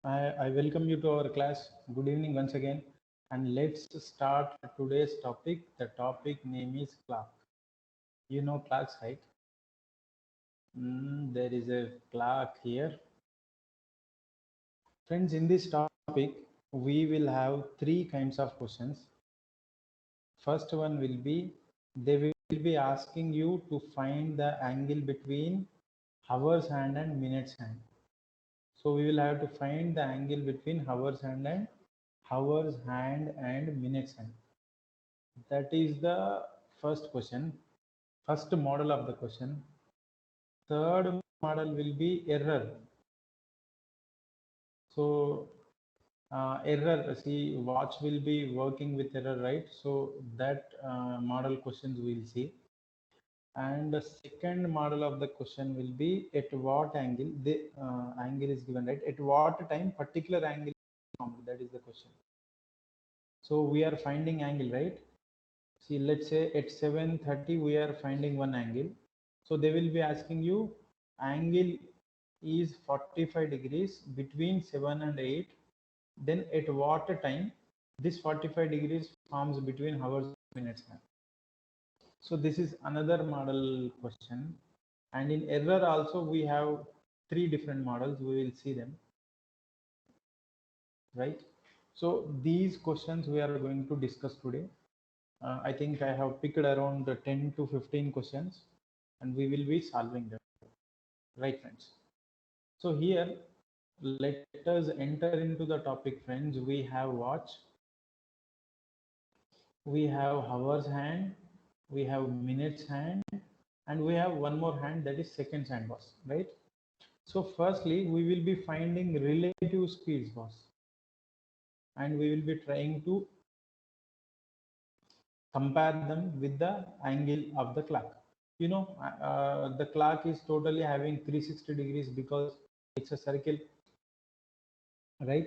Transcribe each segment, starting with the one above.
I welcome you to our class. Good evening once again. And let's start today's topic. The topic name is clock. You know clocks, right? There is a clock here. Friends, in this topic, we will have three kinds of questions. First one will be, they will be asking you to find the angle between hours hand and minutes hand. So we will have to find the angle between hours hand and minutes hand. That is the first question, first model of the question. Third model will be error. So error, see, watch will be working with error, right? So that model questions we'll see. And the second model of the question will be at what angle the angle is given, right? At what time particular angle is formed, that is the question. So we are finding angle, right? See, let's say at 7:30 we are finding one angle. So they will be asking you angle is 45 degrees between 7 and 8. Then at what time this 45 degrees forms between hours and minutes. So this is another model question. And in error also we have three different models. We will see them, right? So these questions we are going to discuss today. I think I have picked around 10 to 15 questions and we will be solving them. Right, friends? So here, let us enter into the topic, friends. We have watch, we have hours hand, we have minutes hand, and we have one more hand, that is seconds hand, boss, right? So firstly, we will be finding relative speeds, boss, and we will be trying to compare them with the angle of the clock. You know, the clock is totally having 360 degrees because it's a circle, right?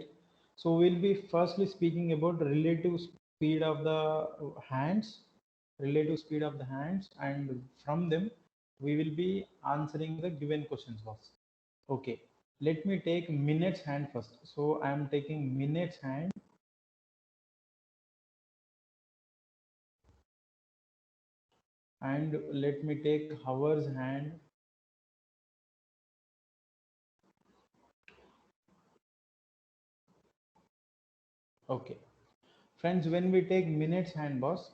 So we'll be firstly speaking about relative speed of the hands, relative speed of the hands, and from them we will be answering the given questions first. Okay, let me take minutes hand first. So I am taking minutes hand, and let me take hours hand. Okay, friends, when we take minutes hand, boss,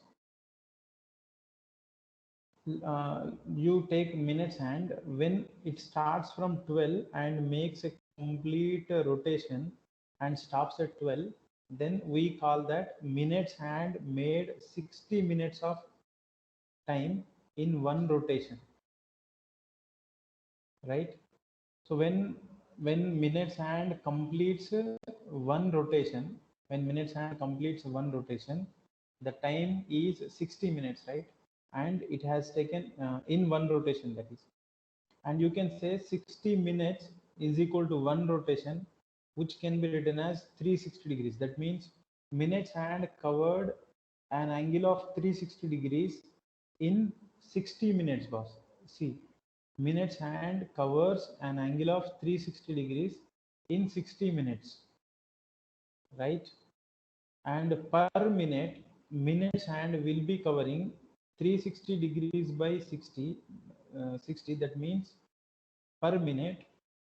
you take minutes hand when it starts from 12 and makes a complete rotation and stops at 12, then we call that minutes hand made 60 minutes of time in one rotation, right? So when minutes hand completes one rotation, when minutes hand completes one rotation, the time is 60 minutes, right? And it has taken in one rotation, that is. And you can say 60 minutes is equal to one rotation, which can be written as 360 degrees. That means minutes hand covered an angle of 360 degrees in 60 minutes, boss. See, minutes hand covers an angle of 360 degrees in 60 minutes, right? And per minute, minutes hand will be covering 360 degrees by 60. That means per minute,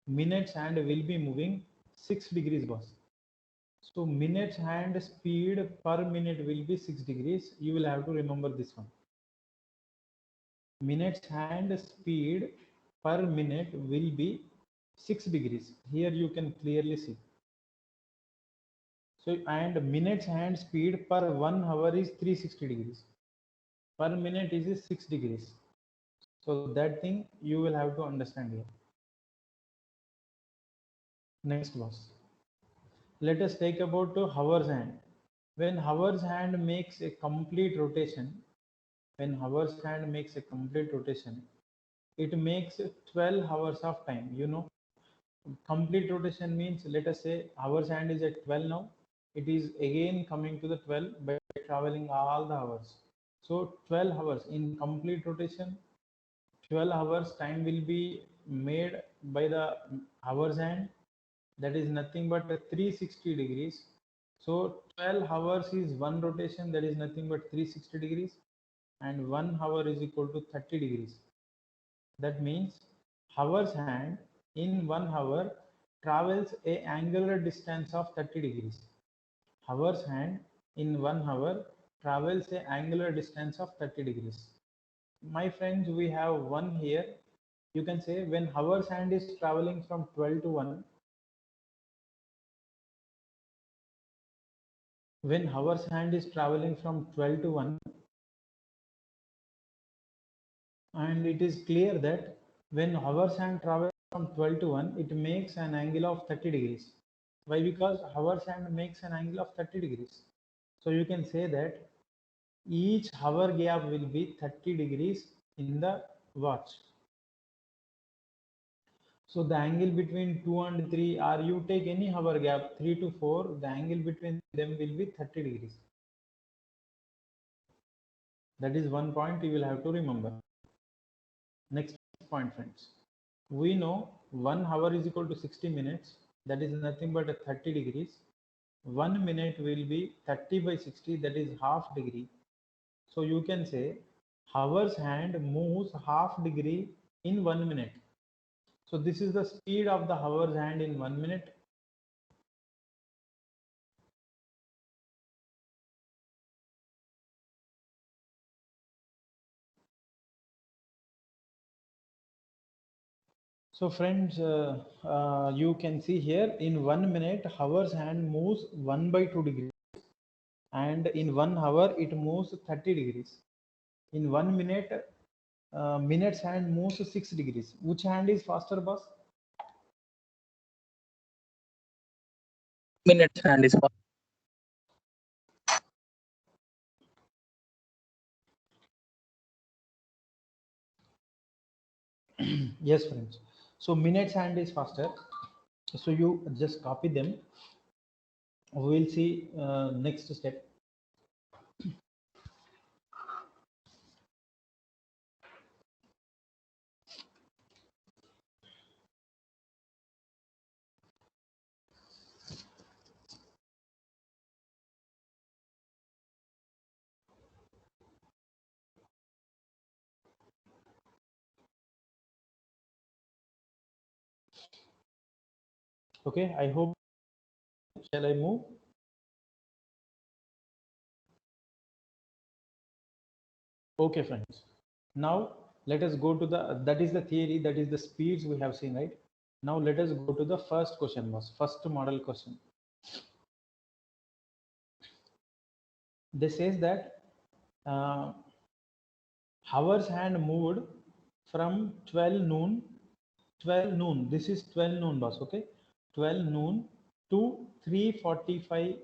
minutes hand will be moving 6 degrees, boss. So minutes hand speed per minute will be 6 degrees. You will have to remember this one. Minutes hand speed per minute will be 6 degrees. Here you can clearly see. So, and minutes hand speed per 1 hour is 360 degrees. Per minute is 6 degrees. So that thing you will have to understand here. Next, boss. Let us take about to hours hand. When hours hand makes a complete rotation, when hours hand makes a complete rotation, it makes 12 hours of time. You know, complete rotation means, let us say hours hand is at 12 now. It is again coming to the 12 by traveling all the hours. So 12 hours in complete rotation, 12 hours time will be made by the hours hand, that is nothing but 360 degrees. So 12 hours is one rotation, that is nothing but 360 degrees, and 1 hour is equal to 30 degrees. That means hour's hand in 1 hour travels a angular distance of 30 degrees. Hour's hand in 1 hour travels a angular distance of 30 degrees. My friends, we have one here. You can say when hour's hand is traveling from 12 to 1, when hour's hand is traveling from 12 to 1, and it is clear that when hour's hand travels from 12 to 1, it makes an angle of 30 degrees. Why? Because hour's hand makes an angle of 30 degrees. So you can say that each hour gap will be 30 degrees in the watch. So the angle between 2 and 3, or you take any hour gap 3 to 4, the angle between them will be 30 degrees. That is one point you will have to remember. Next point, friends. We know 1 hour is equal to 60 minutes. That is nothing but 30 degrees. 1 minute will be 30 by 60, that is half degree. So you can say hour's hand moves half degree in 1 minute. So this is the speed of the hour's hand in 1 minute. So friends, you can see here in 1 minute, hour's hand moves 1 by 2 degrees, and in 1 hour it moves 30 degrees. In 1 minute, minute's hand moves 6 degrees. Which hand is faster, boss? Minutes hand is fast. Yes, friends. So minute's hand is faster. So you just copy them. We will see next step. Okay, I hope. Shall I move? Okay, friends. Now let us go to the, that is the theory, that is the speeds we have seen, right? Now let us go to the first question, boss. First model question. This says that hour's hand moved from 12 noon, this is 12 noon, boss, okay? 12 noon to 3:45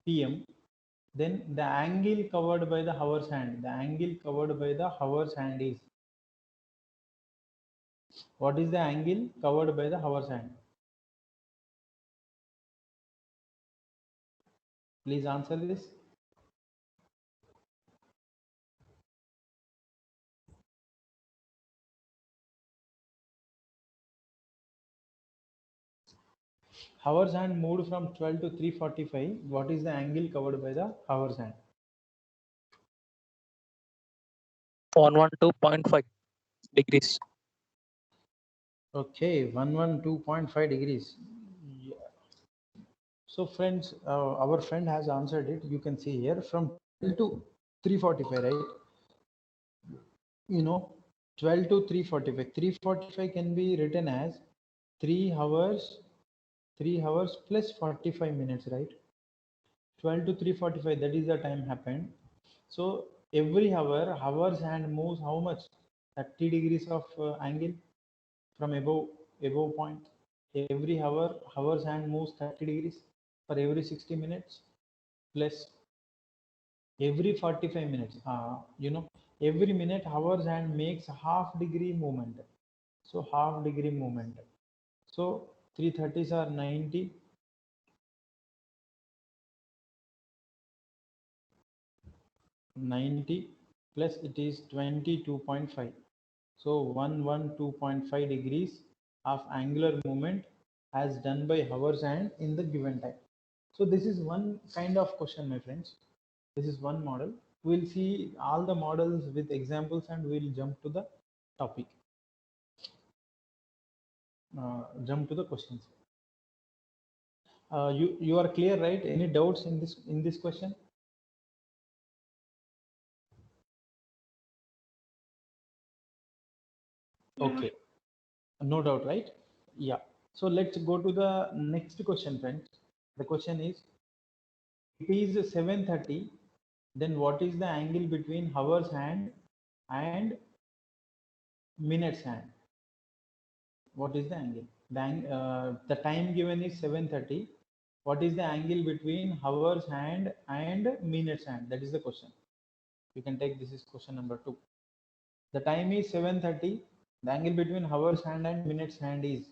p.m. Then the angle covered by the hour's hand, is, what is the angle covered by the hour's hand? Please answer this. Hour's hand moved from 12 to 3:45. What is the angle covered by the hour's hand? 112.5 degrees. Okay, 112.5 degrees. Yeah. So friends, our friend has answered it. You can see here from 12 to 3:45, right? You know, 12 to 3:45. 3:45 can be written as 3 hours, 3 hours plus 45 minutes, right? 12 to 3:45, that is the time happened. So every hour, hour's hand moves how much? 30 degrees of angle from above point. Every hour, hour's hand moves 30 degrees for every 60 minutes, plus every 45 minutes. You know, every minute, hour's hand makes half degree movement. So half degree movement. So 330s are 90. 90 plus it is 22.5. So 112.5 degrees of angular movement as done by hours and in the given time. So this is one kind of question, my friends. This is one model. We'll see all the models with examples and we'll jump to the topic. Jump to the questions. You are clear, right? Any doubts in this question? Okay, no doubt, right? Yeah. So let's go to the next question, friends. The question is, it is 7:30. Then what is the angle between hours hand and minutes hand? What is the angle? The time given is 7:30. What is the angle between hours hand and minutes hand? That is the question. You can take this is question number 2. The time is 7:30. The angle between hours hand and minutes hand is.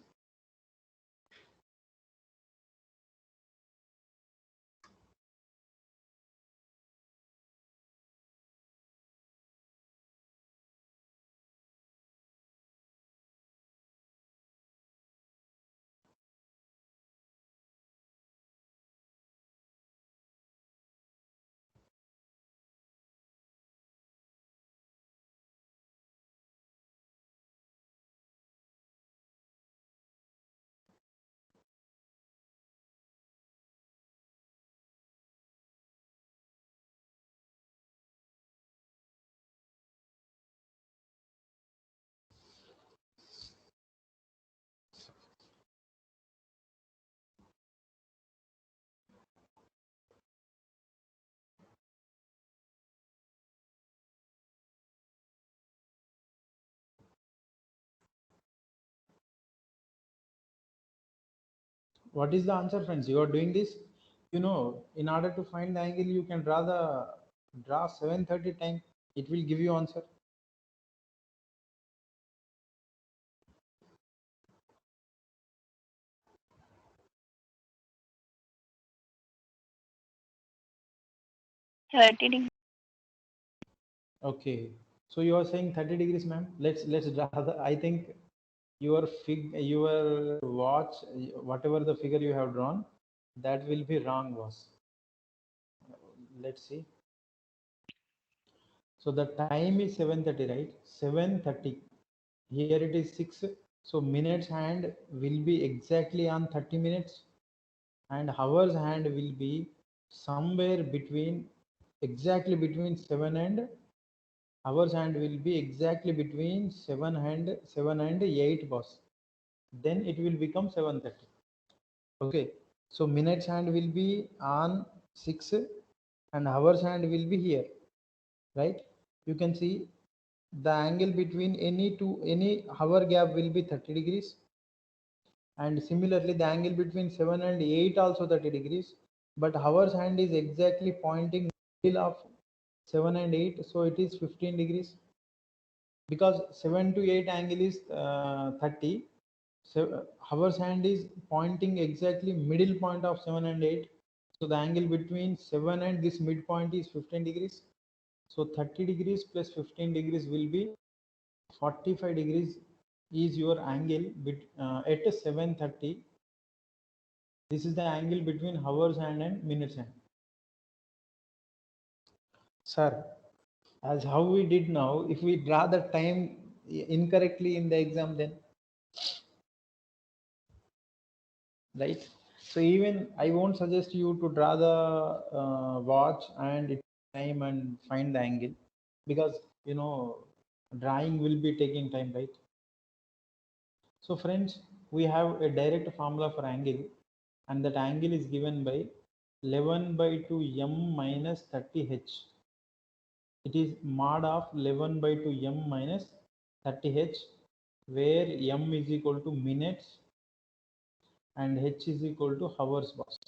What is the answer, friends? You are doing this. You know, in order to find the angle, you can draw 7:30 time. It will give you answer. Okay. So you are saying 30 degrees, ma'am. Let's draw the. I think your watch, whatever the figure you have drawn, that will be wrong, boss. Let's see. So the time is 7:30, right? 7:30. Here it is 6. So minutes hand will be exactly on 30 minutes, and hours hand will be somewhere between exactly between 7 and hours hand will be exactly between 7 and 8, boss. Then it will become 7:30. Okay. So minutes hand will be on 6 and hours hand will be here, right? You can see the angle between any hour gap will be 30 degrees, and similarly the angle between 7 and 8 also 30 degrees, but hours hand is exactly pointing middle of 7 and 8, so it is 15 degrees, because 7 to 8 angle is 30. So hours hand is pointing exactly middle point of 7 and 8, so the angle between 7 and this midpoint is 15 degrees. So 30 degrees plus 15 degrees will be 45 degrees is your angle at 7:30. This is the angle between hours hand and minutes hand. Sir, as how we did now, if we draw the time incorrectly in the exam, then right. So even I won't suggest you to draw the watch and its time and find the angle, because you know drawing will be taking time, right? So friends, we have a direct formula for angle, and that angle is given by 11 by 2 m minus 30 h. It is mod of 11 by 2 m minus 30 h, where m is equal to minutes and h is equal to hours, boss.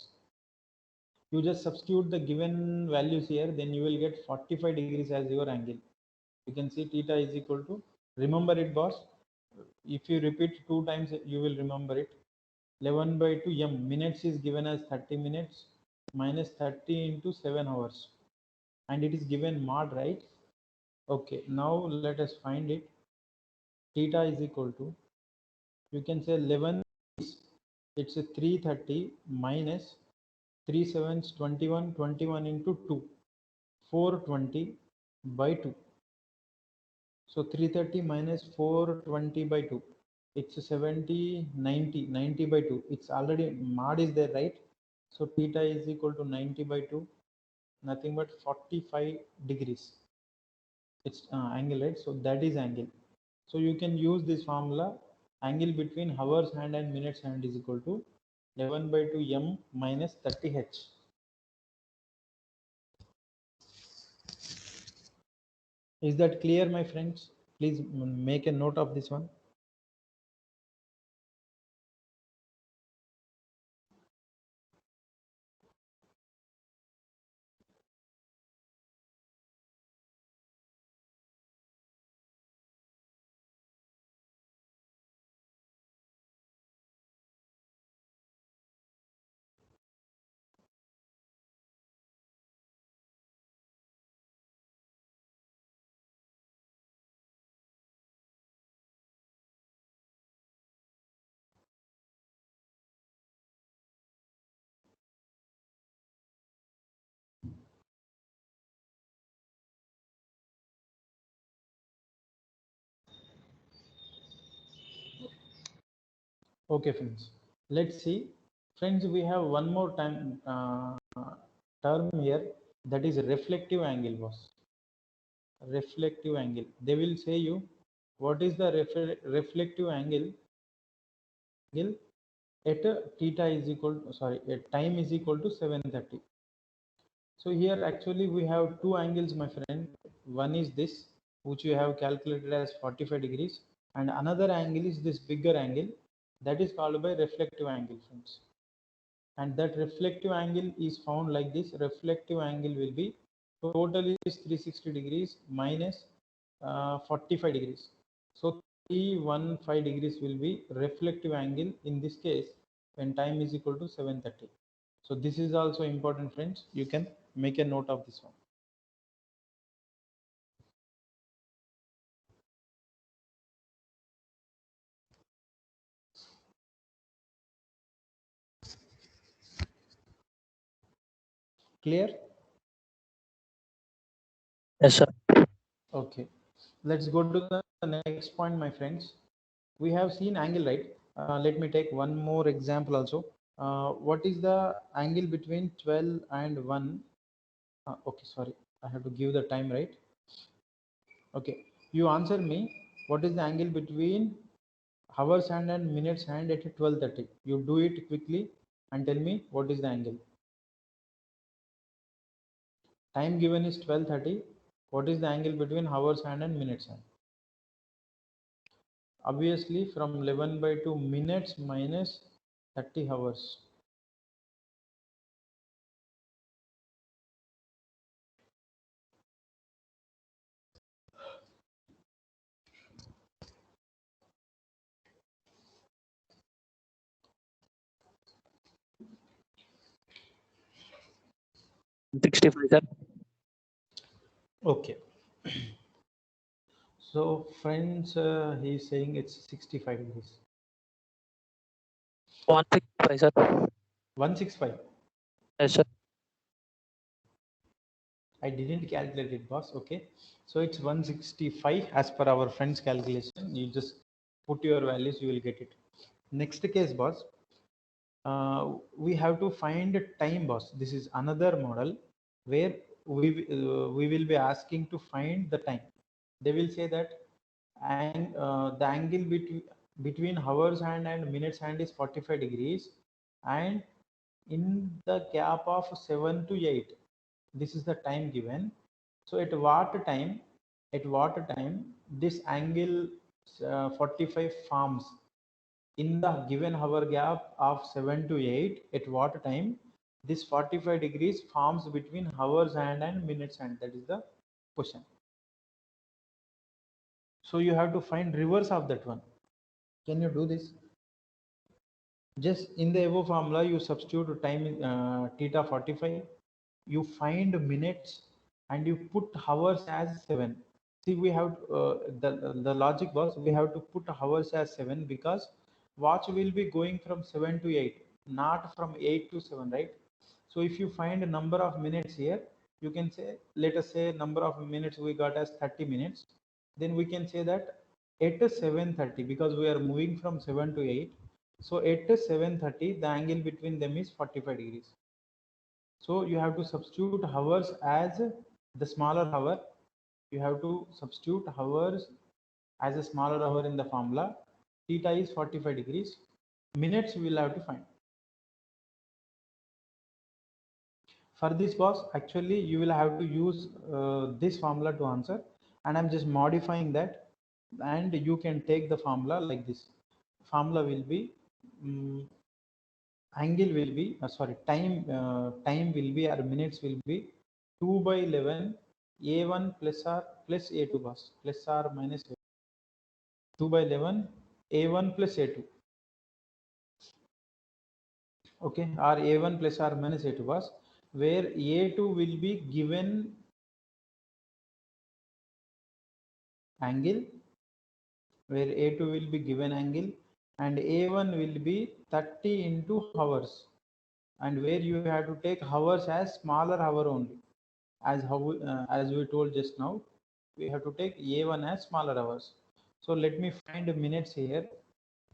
You just substitute the given values here, then you will get 45 degrees as your angle. You can see theta is equal to, remember it, boss. If you repeat 2 times, you will remember it. 11 by 2 m, minutes is given as 30 minutes minus 30 into 7 hours, and it is given mod, right? Okay, now let us find it. Theta is equal to, you can say 11 is it's a 330 minus 3 sevens 21, 21 into 2, 420 by 2. So 330 minus 420 by 2, it's 70, 90, 90 by 2. It's already mod is there, right? So theta is equal to 90 by 2, nothing but 45 degrees. It's angle, right? So that is angle. So you can use this formula. Angle between hours hand and minutes hand is equal to 11 by 2 m minus 30 h. Is that clear, my friends? Please make a note of this one. Okay, friends. Let's see. Friends, we have one more time term here, that is reflective angle, boss. Reflective angle. They will say you, what is the reflective angle at theta is equal to, sorry, at time is equal to 730. So here actually we have two angles, my friend. One is this, which you have calculated as 45 degrees, and another angle is this bigger angle, that is called by reflective angle, friends. And that reflective angle is found like this. Reflective angle will be, total is 360 degrees minus 45 degrees. So 315 degrees will be reflective angle in this case when time is equal to 730. So this is also important, friends. You can make a note of this one. Clear? Yes, sir. Okay. Let's go to the next point, my friends. We have seen angle, right? Let me take one more example also. What is the angle between 12 and 1? Okay, sorry, I have to give the time, right? Okay, you answer me. What is the angle between hours hand and minutes hand at 12:30? You do it quickly and tell me what is the angle. Time given is 12:30. What is the angle between hours hand and minutes hand? Obviously, from 11 by 2 minutes minus 30 hours. $65, sir. Okay. So, friends, he's saying it's 65 degrees. 165, sir. 165. Yes, sir. I didn't calculate it, boss. Okay. So it's 165 as per our friend's calculation. You just put your values, you will get it. Next case, boss. We have to find time, boss. This is another model where we will be asking to find the time. They will say that, and the angle between hours hand and minutes hand is 45 degrees, and in the gap of 7 to 8, this is the time given. So at what time this angle 45 forms in the given hour gap of 7 to 8, at what time this 45 degrees forms between hours hand and minutes hand? That is the question. So you have to find reverse of that one. Can you do this? Just in the above formula, you substitute time theta 45, you find minutes, and you put hours as 7. See, we have the logic was we have to put hours as 7 because watch will be going from 7 to 8, not from 8 to 7, right? So if you find a number of minutes here, you can say, let us say number of minutes we got as 30 minutes. Then we can say that at 7:30, because we are moving from 7 to 8. So at 7:30, the angle between them is 45 degrees. So you have to substitute hours as the smaller hour. You have to substitute hours as a smaller hour in the formula. Theta is 45 degrees. Minutes we will have to find. For this boss, actually you will have to use this formula to answer, and I'm just modifying that, and you can take the formula like this. Formula will be angle will be time will be, or minutes will be 2 by 11 a1 plus r plus a2 boss, plus r minus a2. 2 by 11 a1 plus a2, okay, or a1 plus r minus a2 boss, where a2 will be given angle, where a2 will be given angle, and a1 will be 30 into hours, and where you have to take hours as smaller hour only, as we told just now, we have to take a1 as smaller hours. So let me find minutes here.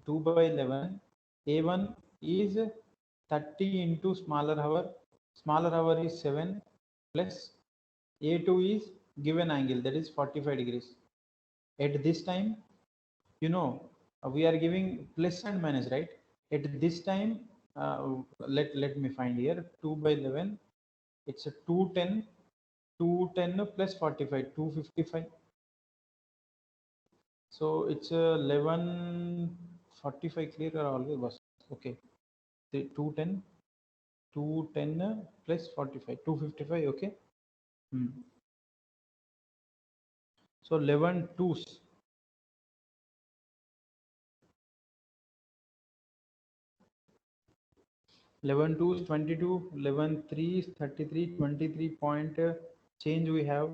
2 by 11, a1 is 30 into smaller hour is 7, plus a2 is given angle, that is 45 degrees. At this time, we are giving plus and minus, right? At this time, let me find here. 2 by 11, it's a 210, 210 plus 45, 255. So it's a 11:45, clear or always was okay. 210, 210 plus 45, 255, okay. So 11 twos, 11 2 is 22, 11 3 is 33, 23 point change we have,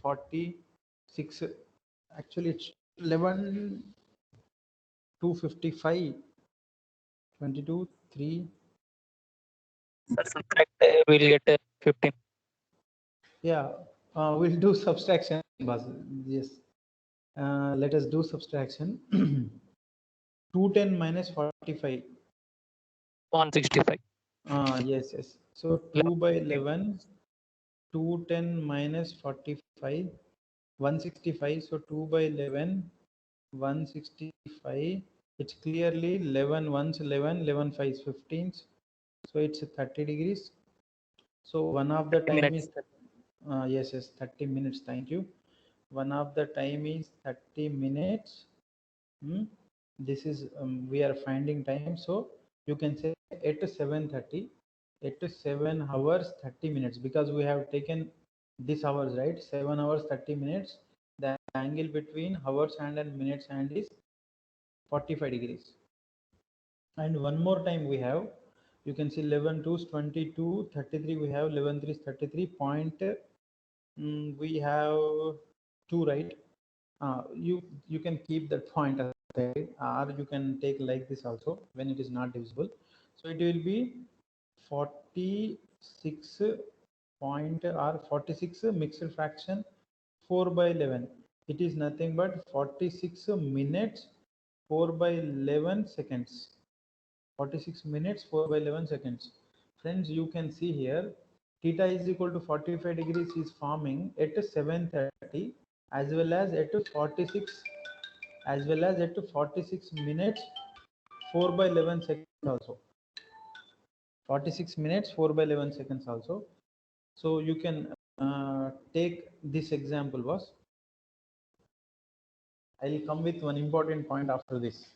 46. Actually, it's 11 255, 22 3. Sir, subtract, we'll get 15. Yeah, we'll do subtraction, boss. Yes, let us do subtraction. 210 minus 45. 165. Yes, yes. So 2 by 11, 210 minus 45, 165. So 2 by 11, 165. It's clearly 11 ones 11, 11 5 15. So it's 30 degrees. So one of the time minutes. is yes, yes, 30 minutes. Thank you. One of the time is 30 minutes. This is we are finding time. So you can say at 7:30, at 7 hours 30 minutes, because we have taken this hours, right? 7 hours 30 minutes. The angle between hours hand and minutes hand is 45 degrees. And one more time we have, you can see 11 2 is 22, 33 we have, 11 3 is 33 point. We have 2, right? You can keep that point aside, or you can take like this also when it is not divisible. So it will be 46 point, or 46 mixed fraction 4 by 11. It is nothing but 46 minutes 4 by 11 seconds. 46 minutes 4 by 11 seconds. Friends, you can see here theta is equal to 45 degrees is forming at 7:30, as well as at 46, as well as at 46 minutes 4 by 11 seconds also. 46 minutes 4 by 11 seconds also. So you can take this example, boss. I will come with one important point after this.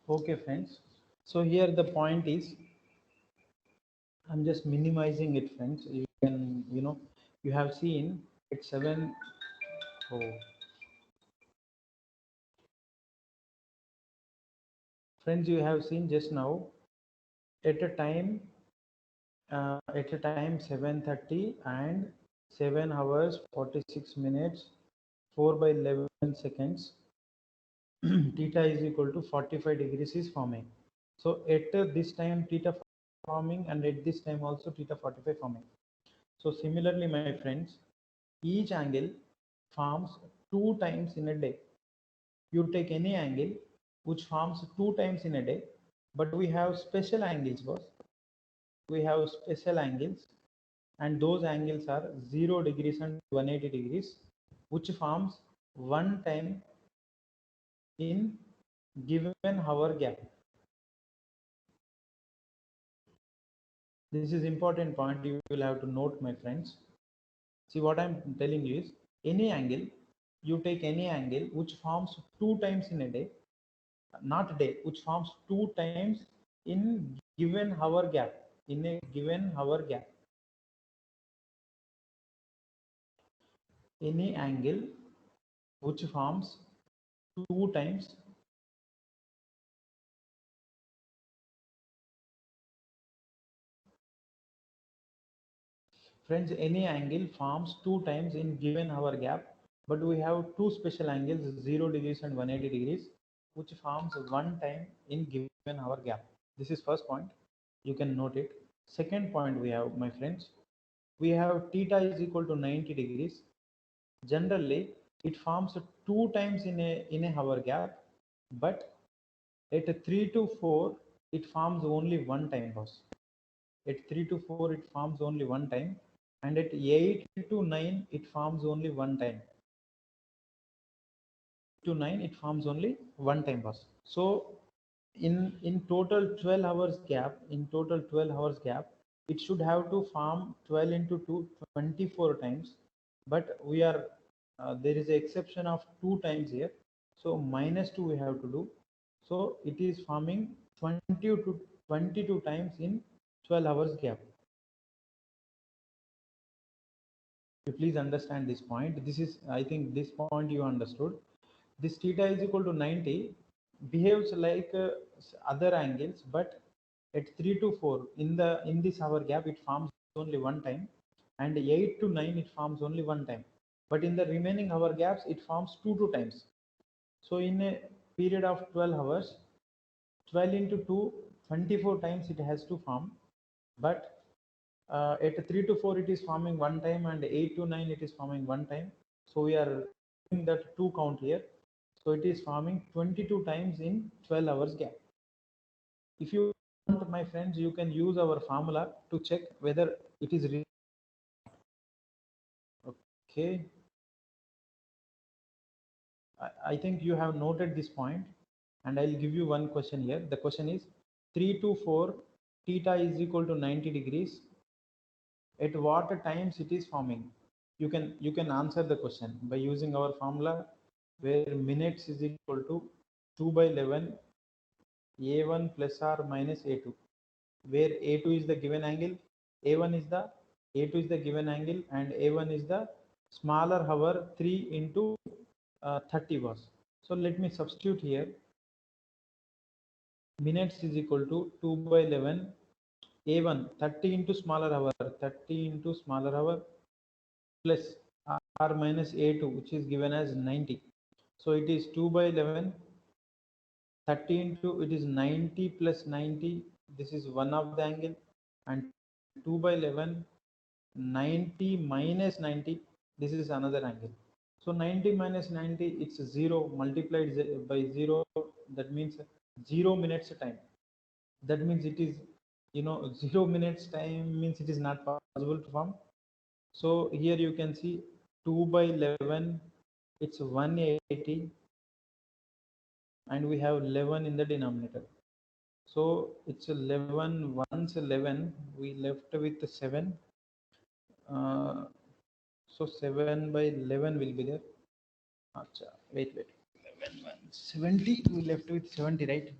Okay, friends. So here the point is, I'm just minimizing it, friends. You can, you have seen it's 7. Oh, friends, you have seen just now at a time, 7:30 and 7 hours 46 minutes 4 by 11 seconds. Theta is equal to 45 degrees is forming. So at this time theta forming, and at this time also theta 45 forming. So similarly, my friends, each angle forms 2 times in a day. You take any angle which forms 2 times in a day, but we have special angles, boss. We have special angles, and those angles are 0 degrees and 180 degrees, which forms 1 time in given hour gap. This is important point you will have to note, my friends. See, what I'm telling you is, any angle, you take any angle which forms 2 times in a day, not a day, which forms 2 times in given hour gap, in a given hour gap. Any angle which forms 2 times Friends, any angle forms 2 times in given hour gap, but we have two special angles, 0 degrees and 180 degrees, which forms 1 time in given hour gap. This is first point. You can note it. Second point we have, my friends, we have theta is equal to 90 degrees. Generally, it forms 2 times in a hour gap, but at 3 to 4, it forms only 1 time, boss. At 3 to 4, it forms only 1 time, and at 8 to 9, it forms only 1 time. To 9, it forms only 1 time, boss. So in total 12 hours gap, it should have to form 12 into 2, 24 times, but we are there is an exception of 2 times here, so minus 2 we have to do. So it is forming 20 to 22 times in 12 hours gap. You please understand this point. This is, I think this point you understood. This theta is equal to 90 behaves like other angles, but at 3 to 4 in this hour gap it forms only 1 time, and 8 to 9 it forms only 1 time, but in the remaining hour gaps it forms 2 times. So in a period of 12 hours, 12 into 2, 24 times it has to form, but at 3 to 4 it is forming 1 time, and 8 to 9 it is forming 1 time. So we are doing that 2 count here. So it is forming 22 times in 12 hours gap. If you want, my friends, you can use our formula to check whether it is real. Okay, I think you have noted this point, and I'll give you one question here. The question is 3 to 4 theta is equal to 90 degrees. At what times it is forming? You can answer the question by using our formula, where minutes is equal to 2 by 11 a1 plus or minus a2, where a2 is the given angle, a1 is the a2 is the given angle, and a1 is the smaller hour 3 into 30 was. So let me substitute here. Minutes is equal to 2 by 11 a1, 30 into smaller hour, 30 into smaller hour, plus r minus a2, which is given as 90. So it is 2 by 11, 30 into, it is 90 plus 90, this is one of the angle, and 2 by 11, 90 minus 90, this is another angle. So 90 minus 90, it's 0 multiplied by 0, that means 0 minutes time. That means it is, 0 minutes time means it is not possible to form. So here you can see 2 by 11, it's 180, and we have 11 in the denominator. So it's 11, once 11, we left with 7. Uh, so 7 by 11 will be there. Achha, wait. 11, 70, we left with 70, right?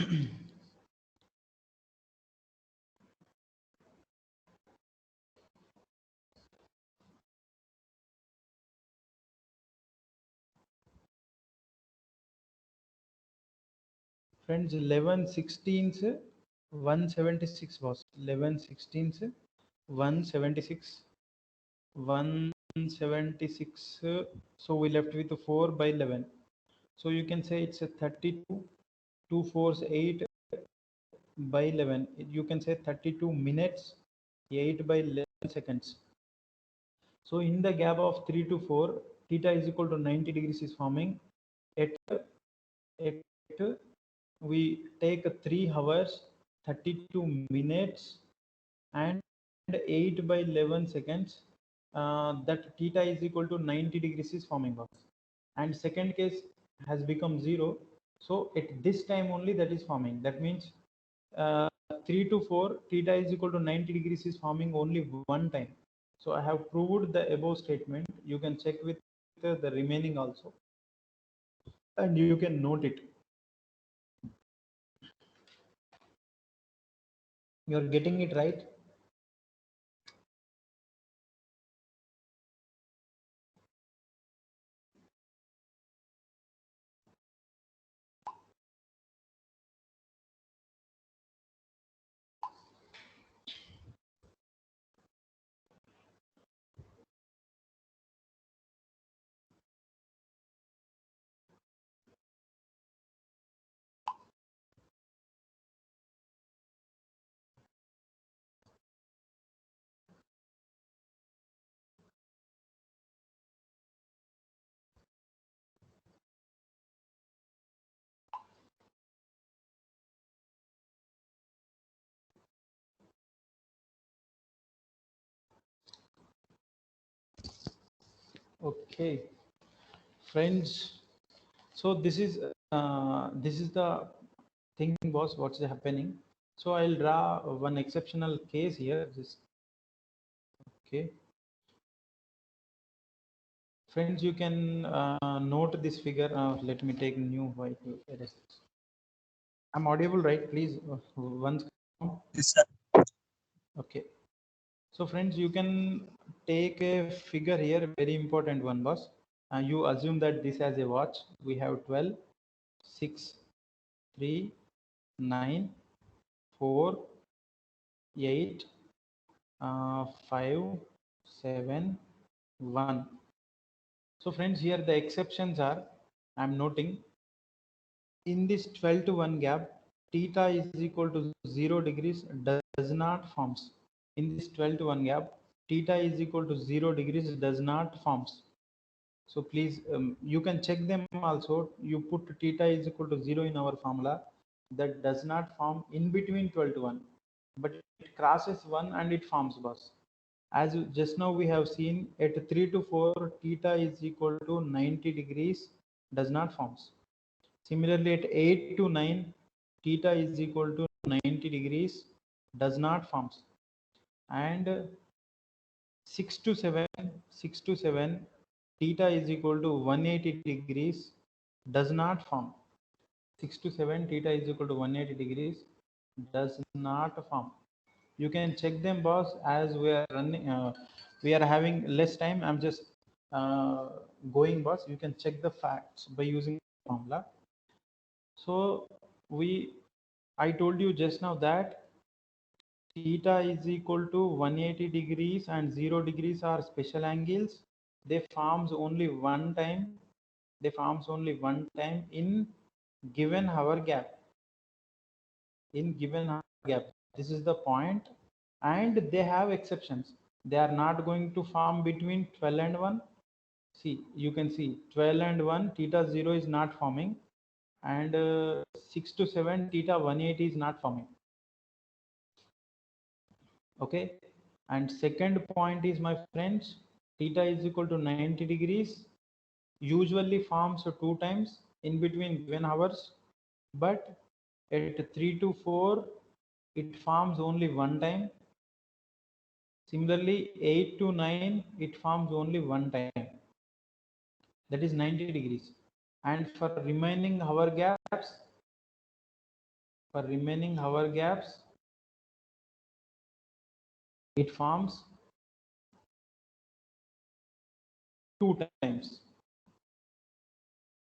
Friends, 11 16th 176 was 11 16th 176 176. So we left with 4 by 11. So you can say it's a 32. 2 fours 8 by 11. You can say 32 minutes 8 by 11 seconds. So in the gap of 3 to 4, theta is equal to 90 degrees is forming. At we take 3 hours 32 minutes and 8 by 11 seconds. That theta is equal to 90 degrees is forming up, and second case has become 0. So at this time only that is forming. That means 3 to 4 theta is equal to 90 degrees is forming only one time. So I have proved the above statement. You can check with the remaining also, and you can note it. You are getting it right. Okay, friends. So this is the thing was what's happening. So I'll draw one exceptional case here. Just okay, friends. You can note this figure. Let me take new white erase. I'm audible, right? Please once. Yes, sir. Okay. So friends, you can take a figure here, very important one, boss. You assume that this has a watch. We have 12, 6, 3, 9, 4, 8, 5, 7, 1. So friends, here the exceptions are, I'm noting, in this 12 to 1 gap, theta is equal to 0 degrees does not forms. In this 12 to 1 gap, theta is equal to 0 degrees does not forms. So please, you can check them also. You put theta is equal to 0 in our formula. That does not form in between 12 to 1, but it crosses 1 and it forms, boss. As just now we have seen, at 3 to 4, theta is equal to 90 degrees does not forms. Similarly, at 8 to 9, theta is equal to 90 degrees does not forms. And 6 to 7, 6 to 7, theta is equal to 180 degrees does not form. 6 to 7, theta is equal to 180 degrees does not form. You can check them, boss. As we are running, we are having less time. I'm just going, boss. You can check the facts by using the formula. So I told you just now that theta is equal to 180 degrees and 0 degrees are special angles. They forms only one time. They forms only one time in given hour gap. In given hour gap. This is the point. And they have exceptions. They are not going to form between 12 and 1. See, you can see 12 and 1, theta 0 is not forming. And 6 to 7, theta 180 is not forming. Okay. And second point is, my friends, theta is equal to 90 degrees usually forms two times in between given hours, but at 3 to 4 it forms only one time. Similarly, 8 to 9 it forms only one time, that is 90 degrees. And for remaining hour gaps, For remaining hour gaps, it forms 2 times.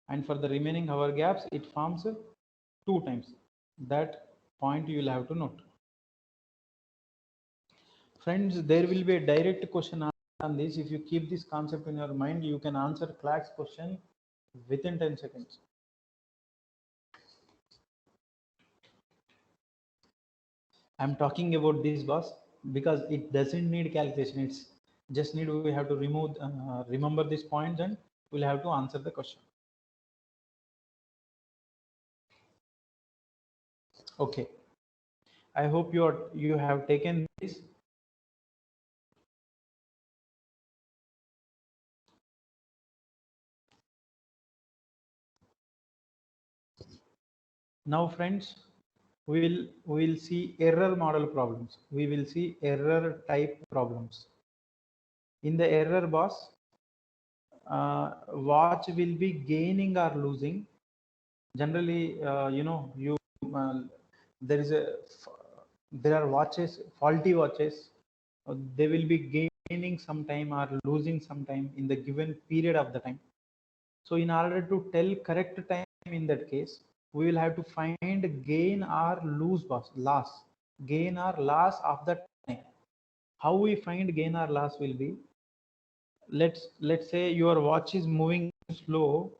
And for the remaining hour gaps, it forms 2 times. That point you will have to note. Friends, there will be a direct question on this. If you keep this concept in your mind, you can answer Clark's question within 10 seconds. I'm talking about this, boss, because it doesn't need calculation. It's just need we have to remember these points, and we'll have to answer the question. Okay. I hope you have taken this. Now, friends, we will see error model problems. We will see error type problems. In the error, boss, watch will be gaining or losing. Generally, uh, there is a there are watches, faulty watches. They will be gaining some time or losing some time in the given period of the time. So in order to tell correct time in that case, we will have to find gain or loss, gain or loss of the time. How we find gain or loss will be, let's say your watch is moving slow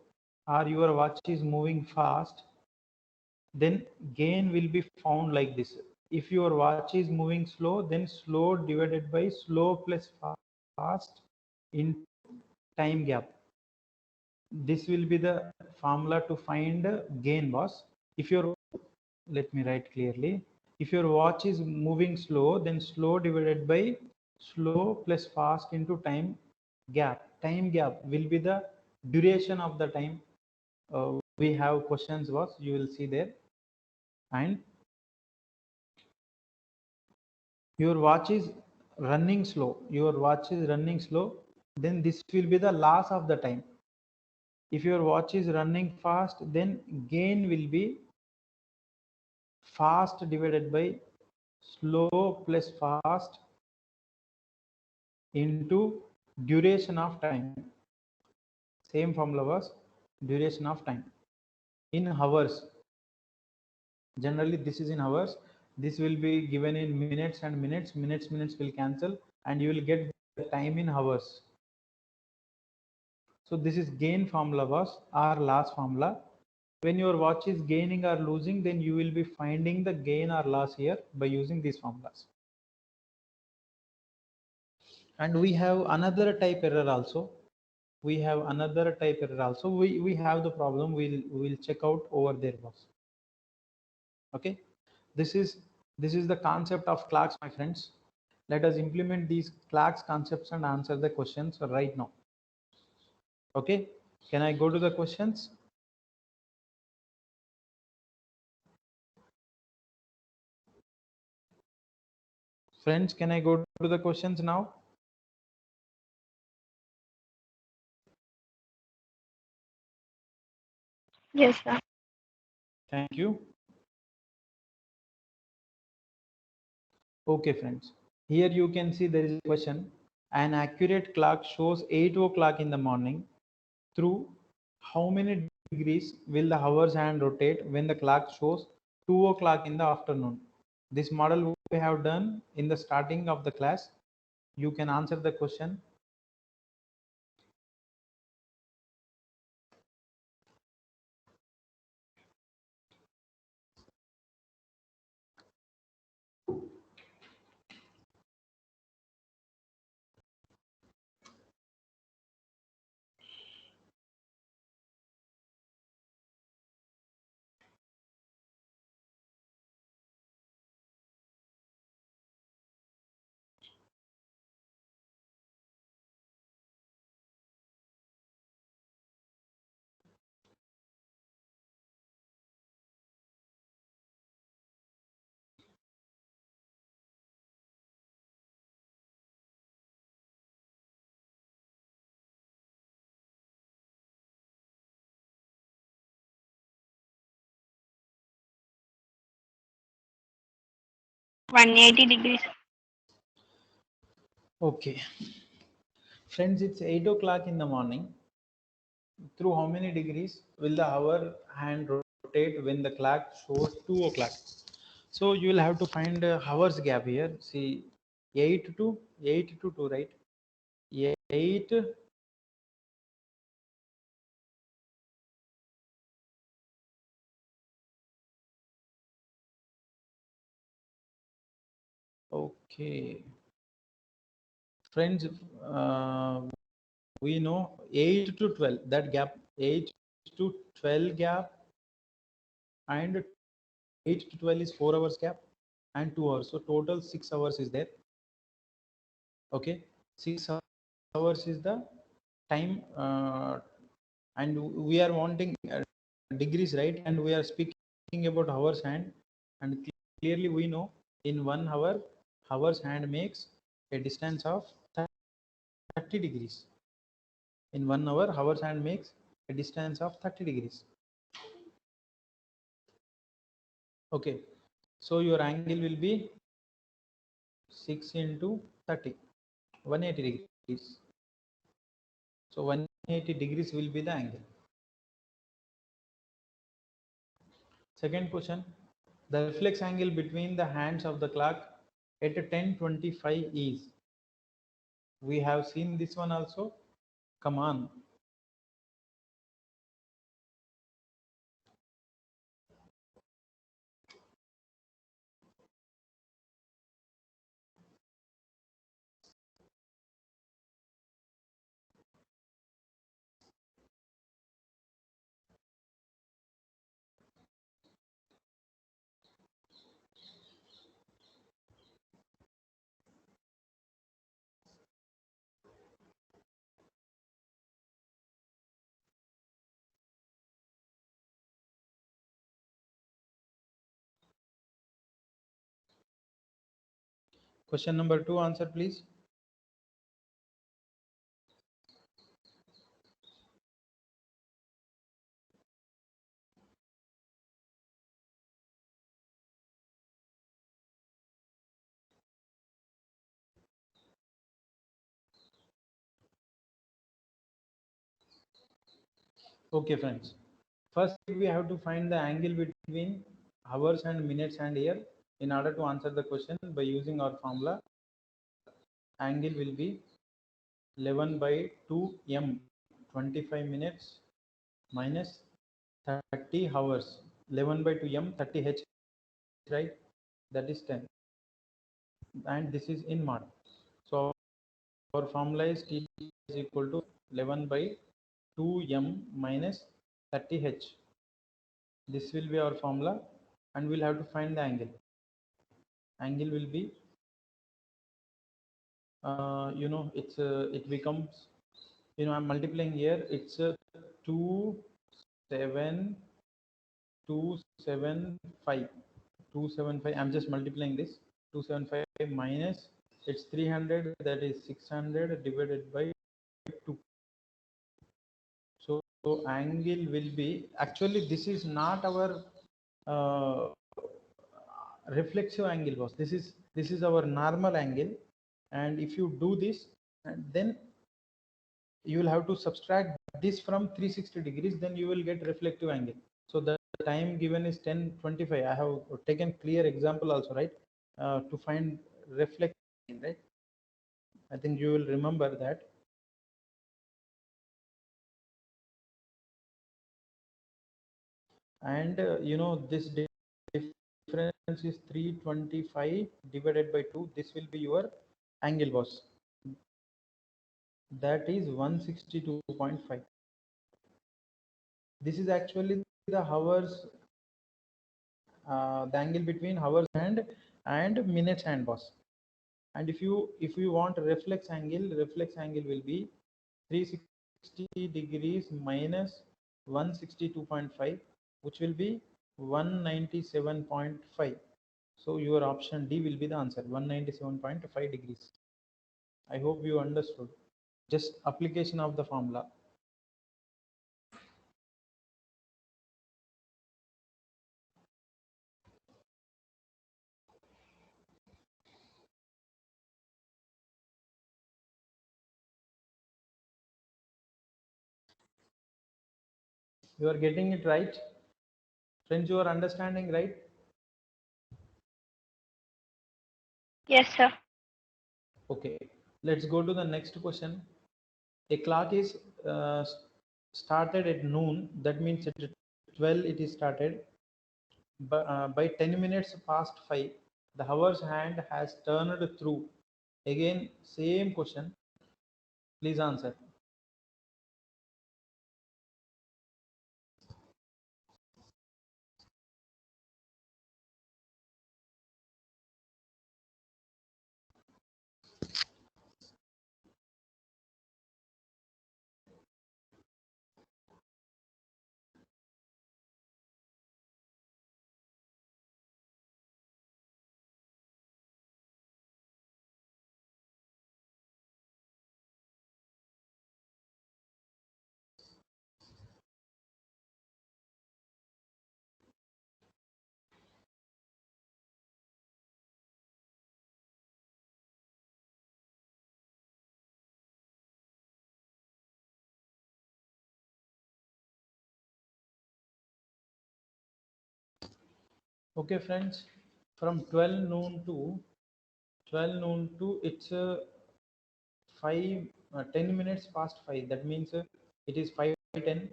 or your watch is moving fast, then gain will be found like this. If your watch is moving slow, then slow divided by slow plus fast in time gap. This will be the formula to find gain, boss. If your, let me write clearly, if your watch is moving slow, then slow divided by slow plus fast into time gap will be the duration of the time. We have questions, boss, you will see there. And your watch is running slow, then this will be the loss of the time. If your watch is running fast, then gain will be fast divided by slow plus fast into duration of time. Same formula was duration of time in hours. Generally this is in hours. This will be given in minutes and minutes. Minutes will cancel and you will get the time in hours. So this is gain formula was or loss formula. When your watch is gaining or losing, then you will be finding the gain or loss here by using these formulas. And we have another type error also. We have the problem. We'll check out over there, boss. Okay, this is the concept of Clark's, my friends. Let us implement these Clark's concepts and answer the questions right now. Okay, can I go to the questions? Friends, can I go to the questions now? Yes, sir. Thank you. Okay, friends. Here you can see there is a question. An accurate clock shows 8 o'clock in the morning. Through how many degrees will the hour's hand rotate when the clock shows 2 o'clock in the afternoon? This model we have done in the starting of the class. You can answer the question. 180 degrees. Okay. Friends, it's 8 o'clock in the morning. Through how many degrees will the hour hand rotate when the clock shows 2 o'clock? So you will have to find a hours gap here. See, 8 to 2, right? 8. Okay. Friends, we know 8 to 12, that gap, 8 to 12 gap, and 8 to 12 is 4 hours gap and 2 hours. So total 6 hours is there. Okay. 6 hours is the time, and we are wanting degrees, right? And we are speaking about hours hand, and clearly we know in 1 hour, hours hand makes a distance of 30 degrees. In 1 hour, hours hand makes a distance of 30 degrees. Okay, so your angle will be 6 into 30, 180 degrees. So 180 degrees will be the angle. Second question, the reflex angle between the hands of the clock at 10:25 is. We have seen this one also. Come on. Question number 2, answer please. Okay, friends. First, we have to find the angle between hours and minutes and year. In order to answer the question by using our formula, angle will be 11 by 2m, 25 minutes minus 30 hours. 11 by 2m, 30 h, right? That is 10. And this is in mod. So our formula is T is equal to 11 by 2m minus 30h. This will be our formula, and we'll have to find the angle. Angle will be, it becomes, I'm multiplying here. It's 27275. 275. I'm just multiplying this. 275 minus, it's 300. That is 600 divided by 2. So angle will be, actually this is not our uh, reflexive angle, boss. This is our normal angle, and if you do this, and then you will have to subtract this from 360 degrees, then you will get reflective angle. So the time given is 10:25. I have taken clear example also, right, to find reflective, right? I think you will remember that. And this difference is 325 divided by 2. This will be your angle, boss. That is 162.5. This is actually the hours, the angle between hours and minutes hand, boss. And if you want reflex angle will be 360 degrees minus 162.5, which will be 197.5. So your option D will be the answer, 197.5 degrees. I hope you understood. Just application of the formula. You are getting it right? Friends, you are understanding, right? Yes, sir. Okay, let's go to the next question. A clock is started at noon. That means at 12 it is started. By 10 minutes past 5, the hour's hand has turned through. Again, same question. Please answer. Okay, friends, from 12 noon to it's 10 minutes past 5. That means it is 5:10,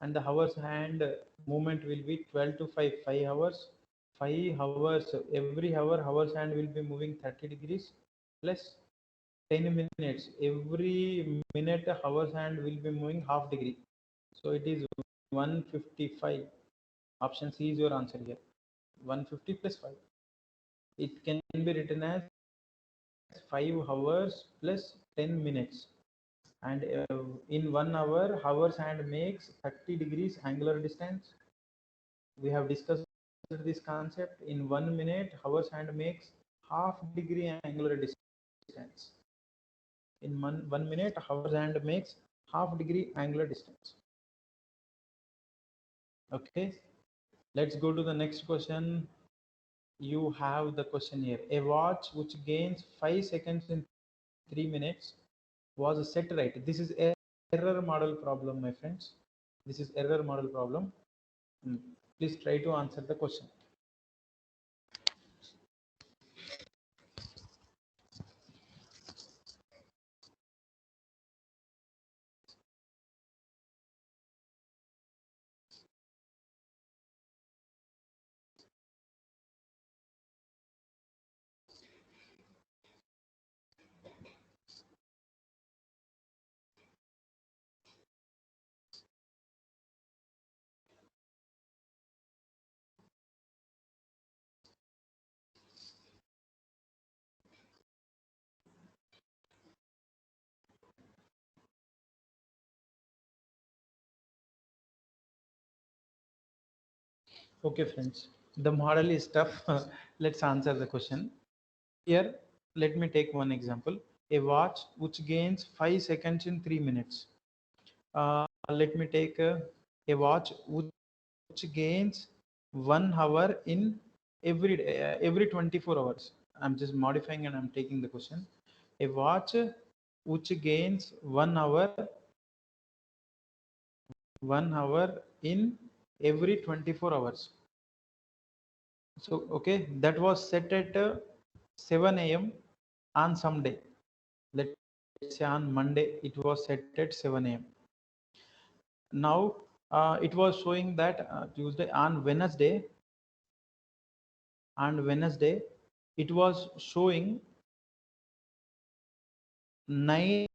and the hours hand movement will be 12 to 5, 5 hours. 5 hours, every hour, hours hand will be moving 30 degrees plus 10 minutes. Every minute, hours hand will be moving half degree. So it is 155. Option C is your answer here. 150 plus 5. It can be written as 5 hours plus 10 minutes. And in 1 hour, hours hand makes 30 degrees angular distance. We have discussed this concept. In 1 minute, hours hand makes half degree angular distance. In 1 minute, hours hand makes half degree angular distance. Okay, let's go to the next question. You have the question here. A watch which gains 5 seconds in 3 minutes was set right. This is error model problem, my friends. This is error model problem. Please try to answer the question. Okay, friends, the model is tough. Let's answer the question. Here, let me take one example. A watch which gains 5 seconds in 3 minutes. Let me take a watch which gains 1 hour in every 24 hours. I'm just modifying and I'm taking the question. A watch which gains 1 hour in every 24 hours. So okay, that was set at 7 a.m. on some day. Let's say on Monday it was set at 7 a.m. Now it was showing that Tuesday on Wednesday it was showing 9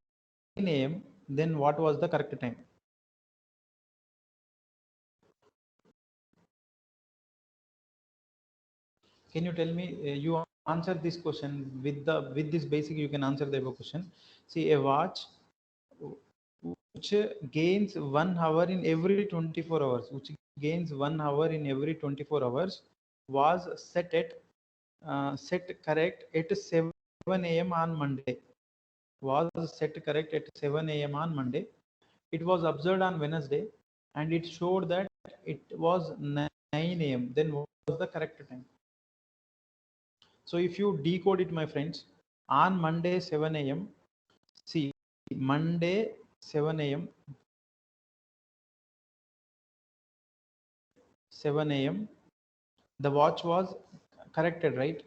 a.m. Then what was the correct time? Can you tell me? You answer this question with this basic. You can answer the above question. See, a watch which gains 1 hour in every 24 hours, which gains 1 hour in every 24 hours, was set correct at 7 a.m. on Monday. Was set correct at 7 a.m. on Monday. It was observed on Wednesday, and it showed that it was 9 a.m. Then what was the correct time? So if you decode it, my friends, on Monday 7 a.m. See, Monday 7 a.m. 7 a.m. The watch was corrected, right?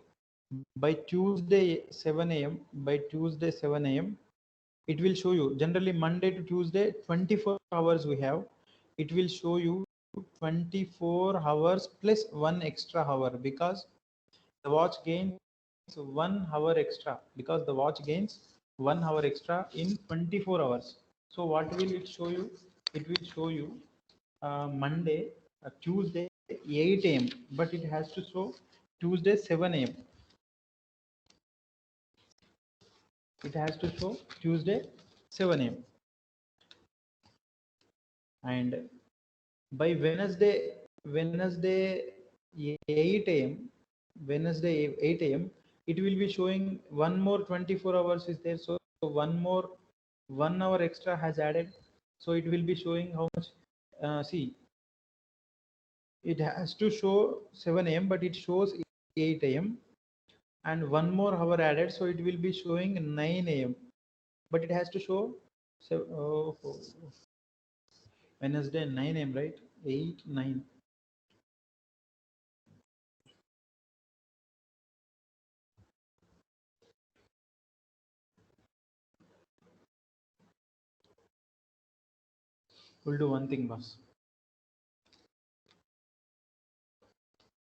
By Tuesday 7 a.m. By Tuesday 7 a.m. it will show you, generally Monday to Tuesday 24 hours we have. It will show you 24 hours plus 1 extra hour, because the watch gains 1 hour extra, because the watch gains 1 hour extra in 24 hours. So what will it show you? It will show you Monday, Tuesday 8 a.m. but it has to show Tuesday 7 a.m. It has to show Tuesday 7 a.m. and by Wednesday 8 a.m. Wednesday 8 a.m. it will be showing one more 24 hours is there. So one more 1 hour extra has added. So it will be showing how much. See, it has to show 7 a.m. but it shows 8 a.m. and one more hour added. So it will be showing 9 a.m. but it has to show. So Wednesday 9 a.m. right? 8 9. We'll do one thing, boss.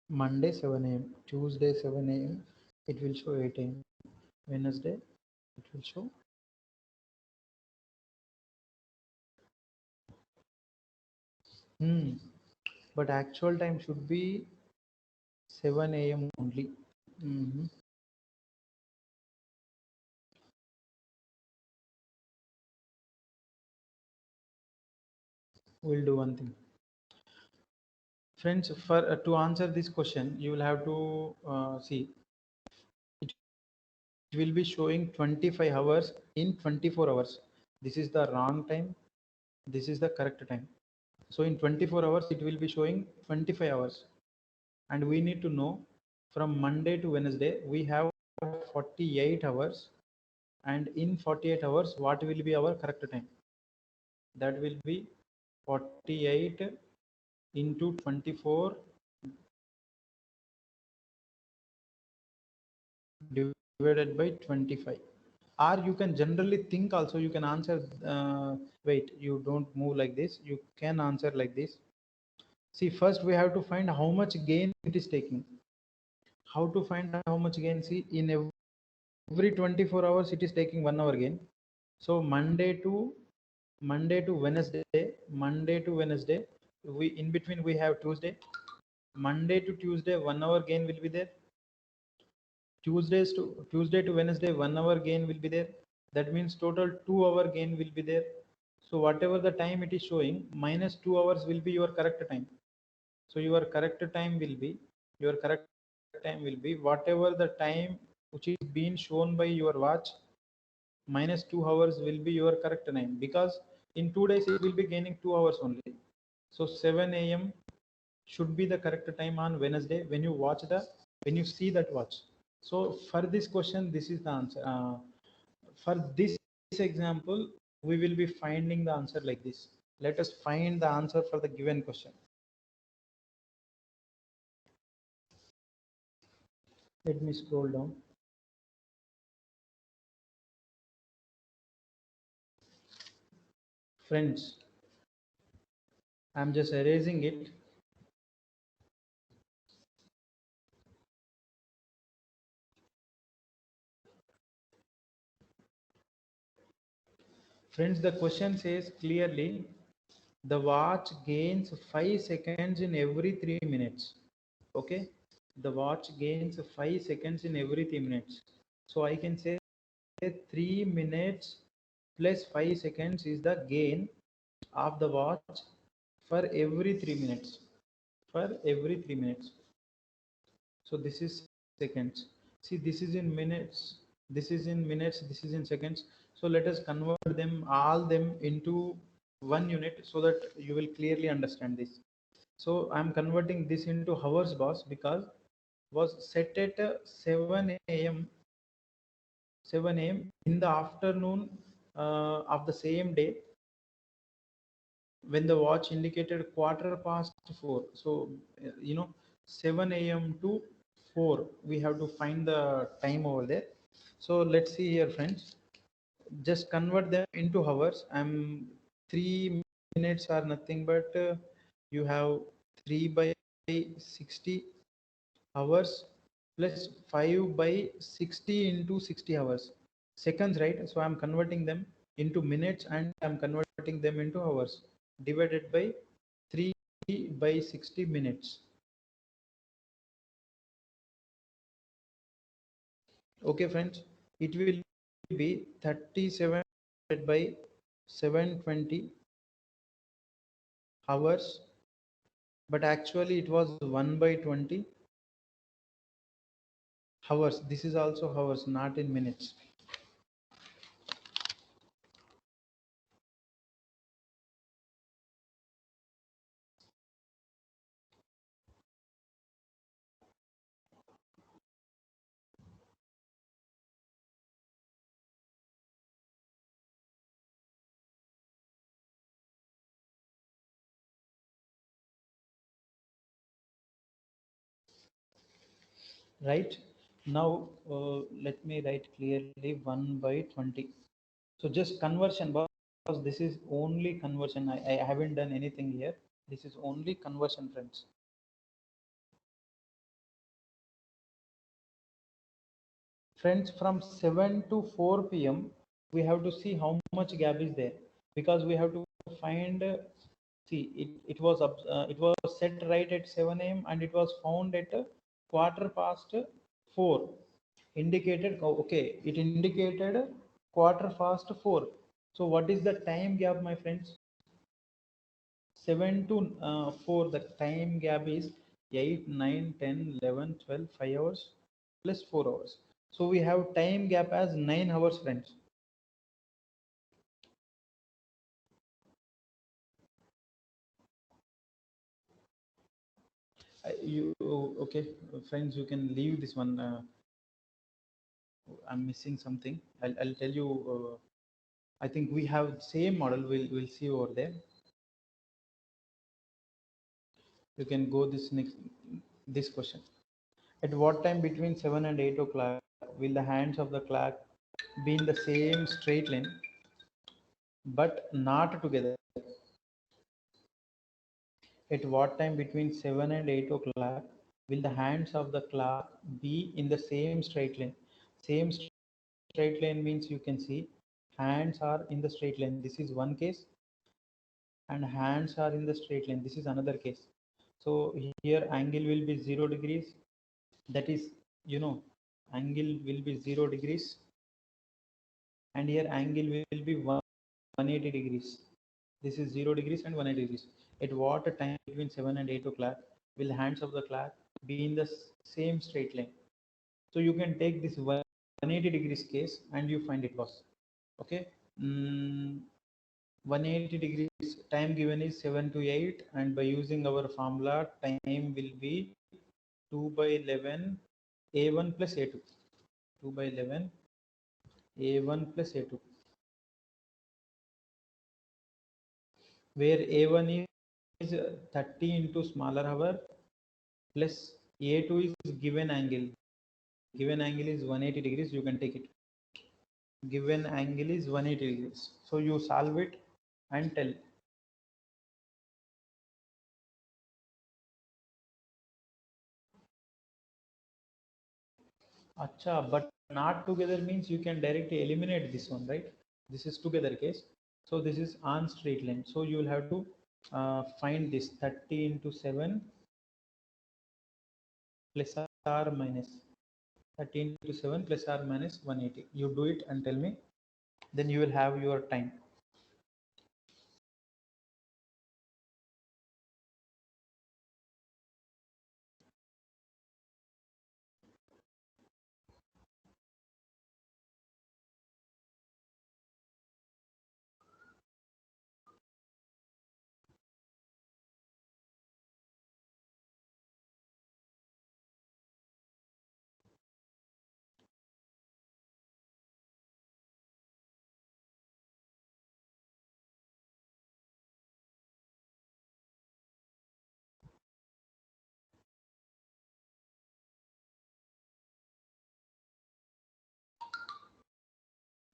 Monday 7 a.m. Tuesday 7 a.m. it will show 8 a.m. Wednesday it will show. But actual time should be 7 a.m. only. We'll do one thing. Friends, for to answer this question, you will have to see. It will be showing 25 hours in 24 hours. This is the wrong time. This is the correct time. So in 24 hours, it will be showing 25 hours. And we need to know from Monday to Wednesday, we have 48 hours. And in 48 hours, what will be our correct time? That will be 48 into 24 divided by 25. Or you can generally think also, you can answer, wait, you don't move like this. You can answer like this. See, first we have to find how much gain it is taking. How to find how much gain? See, in every 24 hours, it is taking 1 hour gain. So Monday to Wednesday, we in between we have Tuesday. Monday to Tuesday, 1 hour gain will be there. Tuesday to Wednesday, 1 hour gain will be there. That means total 2 hour gain will be there. So whatever the time it is showing, minus 2 hours will be your correct time. So your correct time will be whatever the time which is being shown by your watch, minus 2 hours will be your correct time, because in 2 days it will be gaining 2 hours only. So 7 a.m. should be the correct time on Wednesday when you see that watch. So for this question, this is the answer. For this example, we will be finding the answer like this. Let us find the answer for the given question. Let me scroll down. Friends, I'm just erasing it. Friends, the question says clearly, the watch gains 5 seconds in every 3 minutes. Okay, the watch gains 5 seconds in every 3 minutes. So I can say 3 minutes plus 5 seconds is the gain of the watch for every 3 minutes. So this is seconds. See, this is in minutes, this is in minutes, this is in seconds. So let us convert them into 1 unit so that you will clearly understand this. So I'm converting this into hours, boss, because was set at 7 a.m. in the afternoon of the same day. when the watch indicated quarter past 4. So, 7 a.m. to 4, we have to find the time over there. So let's see here, friends. Just convert them into hours. 3 minutes are nothing but you have 3 by 60 hours plus 5 by 60 into 60 hours seconds, right? So I'm converting them into minutes and I'm converting them into hours divided by 3 by 60 minutes. Okay, friends, it will be 37 by 720 hours, but actually it was 1 by 20 hours. This is also hours, not in minutes. Right now, let me write clearly 1 by 20. So just conversion, because this is only conversion. I haven't done anything here. This is only conversion, friends. Friends, from 7 to 4 p.m. we have to see how much gap is there, because we have to find see it was set right at 7 a.m. and it was found at quarter past 4, indicated. Oh, okay, it indicated quarter past 4. So what is the time gap, my friends? 7 to 4, the time gap is 8, 9, 10, 11, 12, 5 hours plus 4 hours. So we have time gap as 9 hours, friends. You okay, friends? You can leave this one. I'm missing something. I'll tell you. I think we have same model. We'll see over there. You can go this question. At what time between 7 and 8 o'clock will the hands of the clock be in the same straight line but not together? At what time between 7 and 8 o'clock will the hands of the clock be in the same straight line? Same straight line means you can see hands are in the straight line. This is one case, and hands are in the straight line. This is another case. So here angle will be 0 degrees. That is, angle will be 0 degrees, and here angle will be 180 degrees. This is 0 degrees and 180 degrees. At what time between 7 and 8 o'clock will the hands of the clock be in the same straight line? So you can take this 180 degrees case and you find it was. Okay. 180 degrees time given is 7 to 8, and by using our formula, time will be 2 by 11 a1 plus a2. 2 by 11 a1 plus a2, where a1 is 30 into smaller hour plus a2 is given angle. Given angle is 180 degrees. You can take it. Given angle is 180 degrees. So you solve it and tell. Acha, but not together means you can directly eliminate this one, right? This is together case. So this is on straight line. So you will have to find this 30 into 7 plus or minus 13 to 7 plus or minus 180. You do it and tell me. Then you will have your time.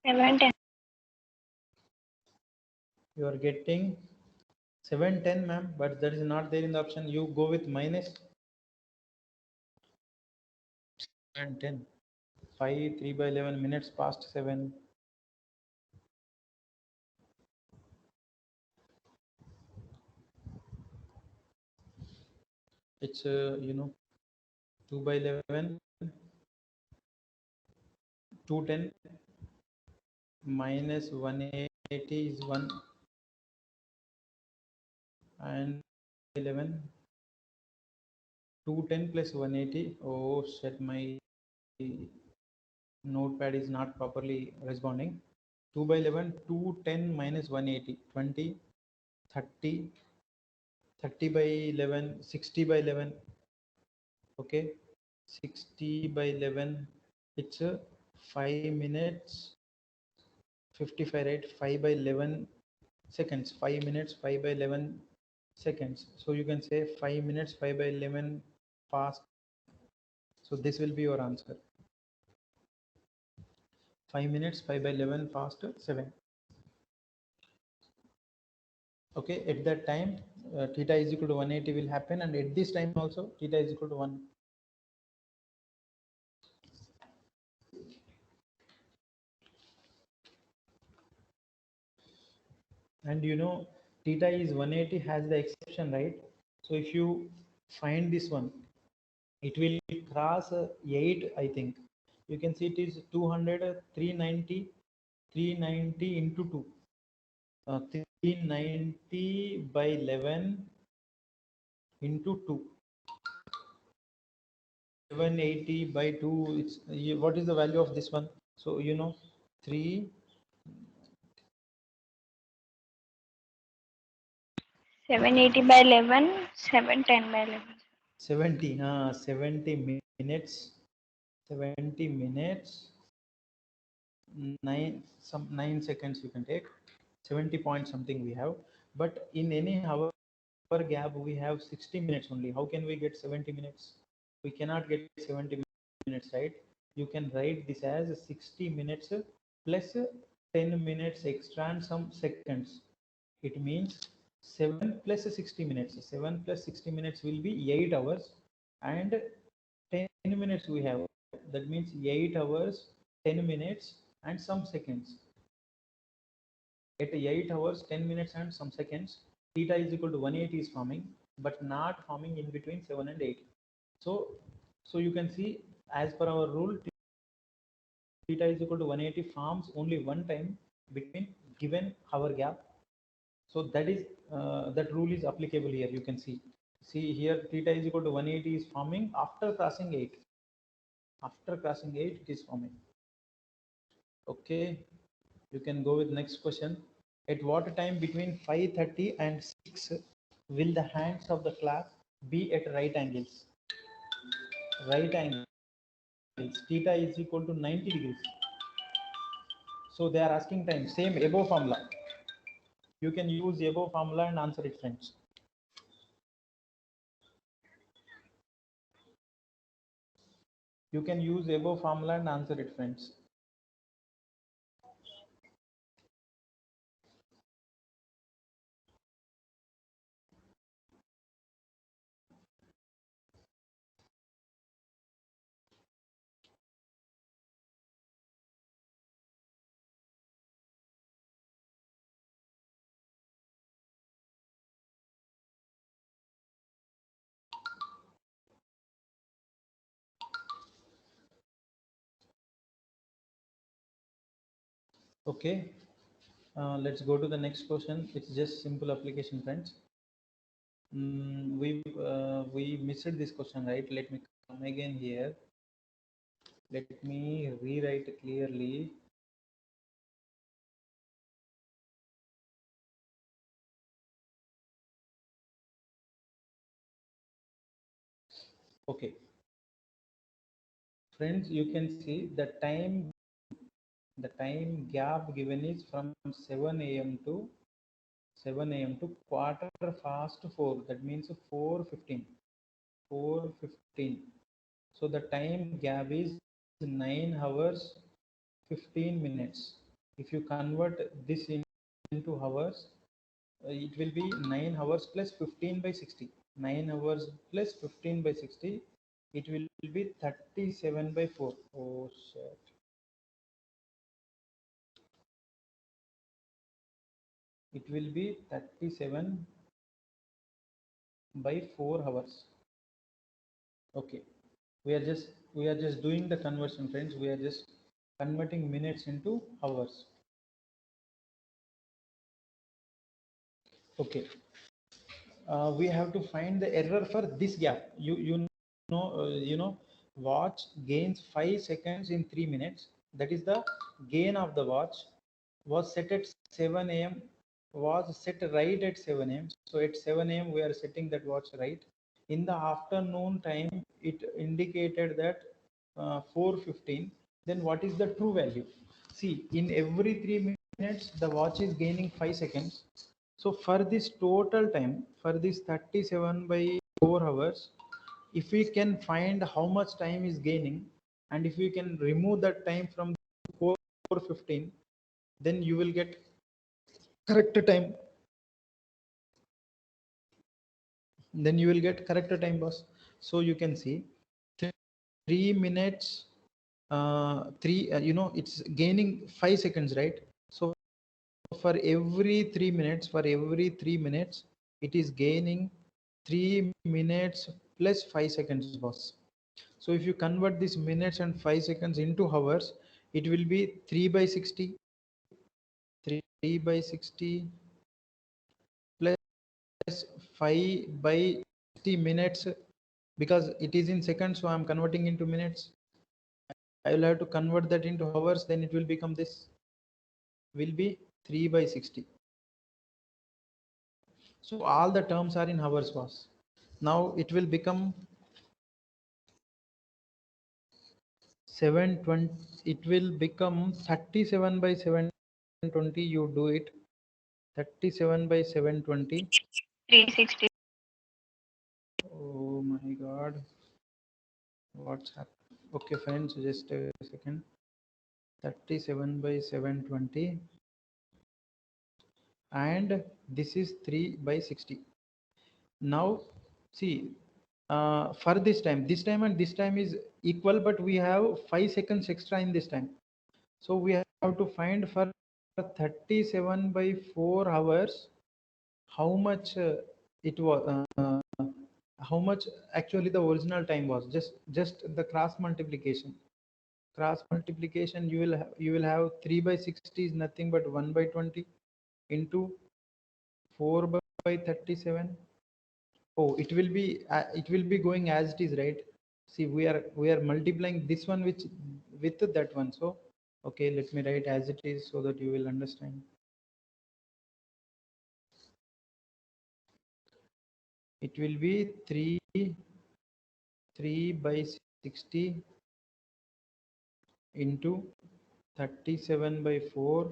7:10. You are getting 7:10, ma'am, but that is not there in the option. You go with minus 7:10. 5 3 by 11 minutes past 7. It's 2 by 11, 210 minus 180 is 1, and 11, 210 plus 180. Oh shit, my notepad is not properly responding. 2 by 11, 210 minus 180, 20, 30, 30 by 11, 60 by 11. Okay, 60 by 11, it's 5 minutes 55, right? 5 by 11 seconds, 5 minutes 5 by 11 seconds. So you can say 5 minutes 5 by 11 past. So this will be your answer. 5 minutes 5 by 11 past 7. Okay, at that time theta is equal to 180 will happen, and at this time also theta is equal to 1. And theta is 180 has the exception, right? So if you find this one, it will cross 8, I think. You can see it is 200, 390, 390 into 2, 390 by 11 into 2, 780 by 2. It's what is the value of this one? So 3 780 by 11, 710 by 11. 70 70 minutes, 70 minutes, 9 seconds you can take. 70 point something we have, but in any hour gap we have 60 minutes only. How can we get 70 minutes? We cannot get 70 minutes, right? You can write this as 60 minutes plus 10 minutes extra and some seconds. It means 7 plus 60 minutes. 7 plus 60 minutes will be 8 hours, and 10 minutes we have. That means 8 hours, 10 minutes and some seconds. At 8 hours, 10 minutes and some seconds, theta is equal to 180 is forming, but not forming in between 7 and 8. So you can see, as per our rule, theta is equal to 180 forms only one time between given hour gap. So that rule is applicable here. You can see here theta is equal to 180 is forming after crossing 8. After crossing 8, it is forming. Okay, you can go with next question. At what time between 5:30 and 6 will the hands of the clock be at right angles? Right angles. Theta is equal to 90 degrees. So they are asking time. Same above formula. You can use above formula and answer it, friends. You can use above formula and answer it, friends. Okay, let's go to the next question. It's just simple application, friends. We missed this question, right? Let me come again here. Let me rewrite clearly. Okay, friends, you can see the time gap given is from 7 a.m. to quarter past 4. That means 4:15. 4:15. So the time gap is 9 hours 15 minutes. If you convert this into hours, it will be 9 hours plus 15 by 60. 9 hours plus 15 by 60, it will be 37 by 4. Oh shit. It will be 37 by 4 hours. Okay, we are just doing the conversion, friends. We are just converting minutes into hours. Okay, we have to find the error for this gap. You know, watch gains 5 seconds in 3 minutes. That is the gain of the watch was set at 7 a.m. was set right at 7 a.m. So at 7 a.m. we are setting that watch right. In the afternoon time, it indicated that 4:15. Then what is the true value? See, in every 3 minutes, the watch is gaining 5 seconds. So for this total time, for this 37 by 4 hours, if we can find how much time is gaining, and if we can remove that time from 4:15, then you will get correct time. Then you will get correct time, boss. So you can see 3 minutes, you know, it's gaining 5 seconds, right? So for every 3 minutes, it is gaining 3 minutes plus 5 seconds, boss. So if you convert this minutes and 5 seconds into hours, it will be 3 by 60 plus 5 by 60 minutes, because it is in seconds, so I'm converting into minutes. I will have to convert that into hours, then it will become this, will be 3 by 60. So all the terms are in hours, boss. Now it will become 720, it will become 37 by 720. You do it. 37 by 720. 360. Oh my god, what's happened? Okay friends, just a second. 37 by 720, and this is 3 by 60. Now see, for this time and this time is equal, but we have 5 seconds extra in this time. So we have to find for 37 by 4 hours how much it was, how much actually the original time was. Just the cross multiplication. You will have 3 by 60 is nothing but 1 by 20 into 4 by 37. Oh, it will be going as it is, right? See, we are multiplying this one with that one. So okay, let me write as it is so that you will understand. It will be 3 by 60 into 37 by 4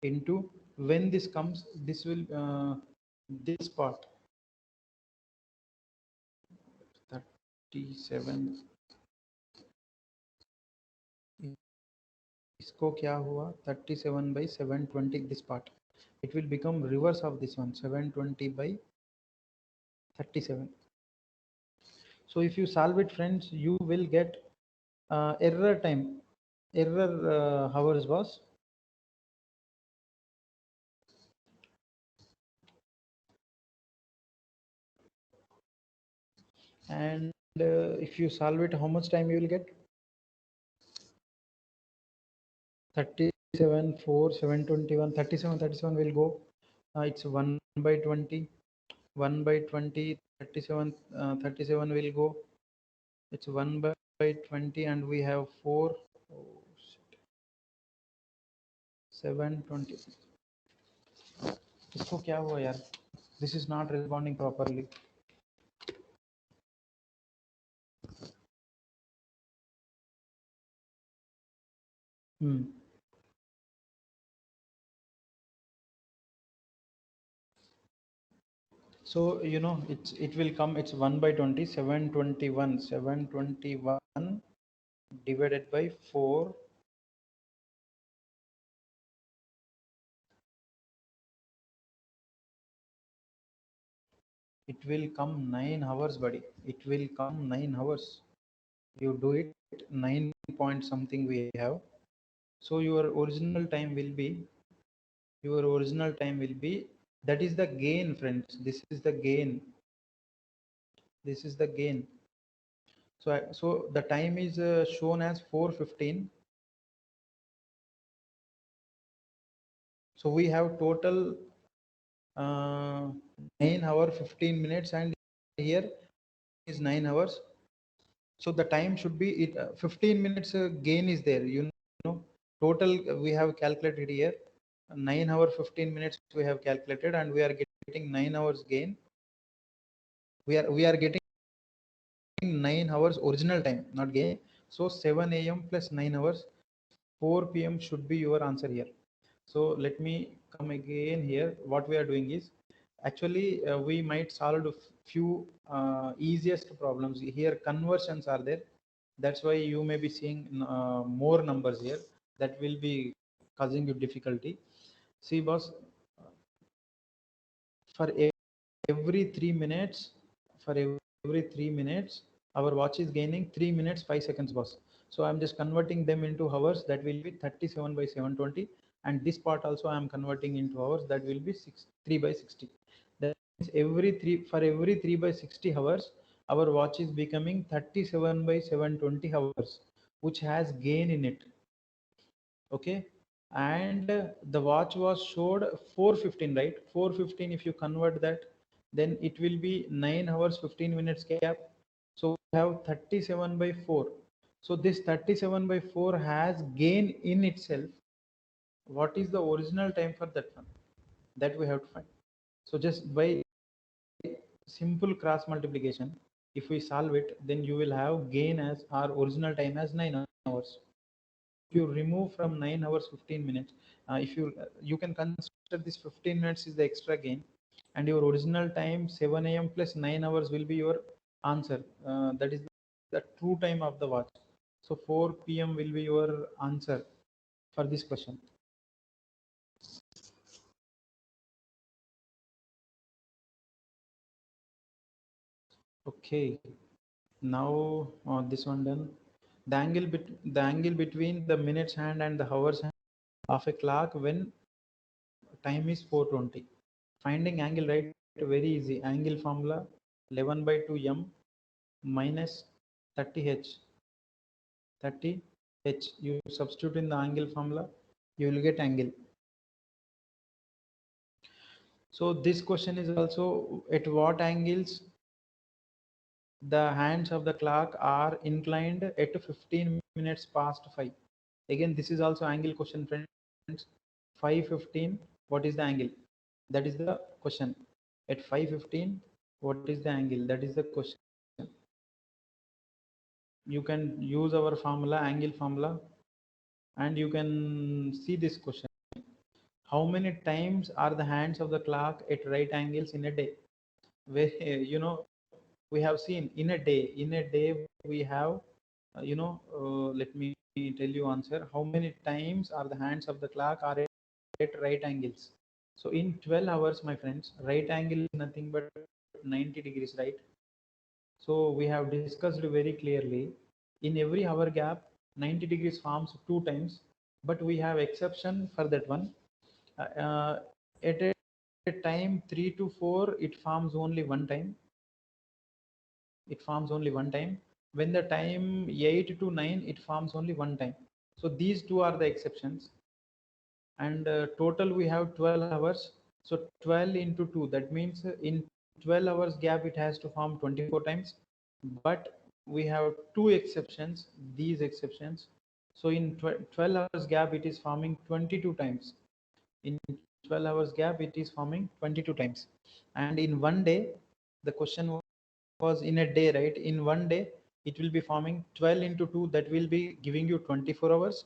into, when this comes, this will this part 37, इसको क्या हुआ, 37 by 720, this part, it will become reverse of this one, 720 by 37. So if you solve it, friends, you will get error hours, boss. And if you solve it, how much time you will get? 37 4 721, 37 will go, it's 1 by 20, 1 by 20, 37 will go, it's 1 by 20, and we have 4. Oh, shit. 720. इसको क्या हुआ यार? This is not responding properly. So you know, it will come, it's 1 by 20, 721 divided by 4 It will come 9 hours, buddy. It will come 9 hours. You do it 9 point something we have. So your original time will be, that is the gain, friends. This is the gain. This is the gain. So the time is shown as 4:15. So we have total 9 hour 15 minutes, and here is 9 hours. So the time should be 15 minutes gain is there. You know, total we have calculated here 9 hour 15 minutes we have calculated, and we are getting 9 hours gain. We are getting 9 hours original time, not gain. So 7 a.m. plus 9 hours, 4 p.m. should be your answer here. So let me come again here. What we are doing is, actually we might solve a few easiest problems here. Conversions are there, that's why you may be seeing more numbers here, that will be causing you difficulty. See boss, for every 3 minutes, for every 3 minutes our watch is gaining 3 minutes 5 seconds, boss. So I'm just converting them into hours. That will be 37 by 720, and this part also I am converting into hours. That will be 3 by 60. That means every 3 by 60 hours our watch is becoming 37 by 720 hours, which has gain in it. Okay, and the watch was showed 4:15, right? 4:15, if you convert that, then it will be 9 hours 15 minutes gap. So we have 37 by 4. So this 37 by 4 has gain in itself. What is the original time for that one? That we have to find. So just by simple cross multiplication, if we solve it, then you will have gain as our original time as 9 hours. If you remove from 9 hours 15 minutes, if you can consider this 15 minutes is the extra gain, and your original time 7 a.m. plus 9 hours will be your answer. That is the true time of the watch. So 4 p.m. will be your answer for this question. Okay, now this one done. The angle between the minutes hand and the hours hand of a clock when time is 4:20. Finding angle, right? Very easy. Angle formula 11 by 2 m minus 30h. 30h. You substitute in the angle formula, you will get angle. So this question is also, at what angles the hands of the clock are inclined at 15 minutes past 5. Again, this is also angle question, friends. 5:15, what is the angle? That is the question. At 5:15, what is the angle? That is the question. You can use our formula, angle formula, and you can see this question. How many times are the hands of the clock at right angles in a day? Where we have seen in a day we have let me tell you answer. How many times are the hands of the clock are at right angles? So in 12 hours, my friends, right angle is nothing but 90 degrees, right? So we have discussed very clearly, in every hour gap 90 degrees forms 2 times, but we have exception for that one. At a time 3 to 4 it forms only one time. It forms only one time. When the time 8 to 9 it forms only one time. So these two are the exceptions, and total we have 12 hours. So 12 into 2, that means in 12 hours gap it has to form 24 times, but we have two exceptions, these exceptions. So in 12 hours gap it is forming 22 times. In 12 hours gap it is forming 22 times. And in one day, the question was in a day, right? In one day it will be forming 12 into 2, that will be giving you 24 hours.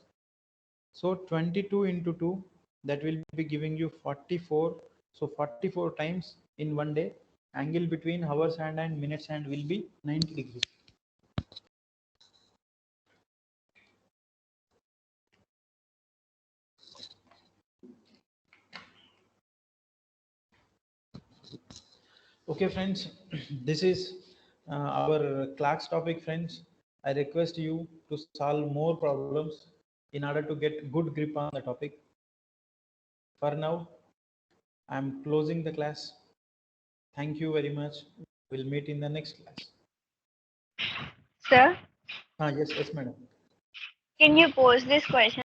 So 22 into 2, that will be giving you 44. So 44 times in one day. Angle between hours hand and minutes hand will be 90 degrees. Okay, friends, this is our class topic, friends. I request you to solve more problems in order to get good grip on the topic. For now, I'm closing the class. Thank you very much. We'll meet in the next class. Sir, Yes, madam. can you pose this question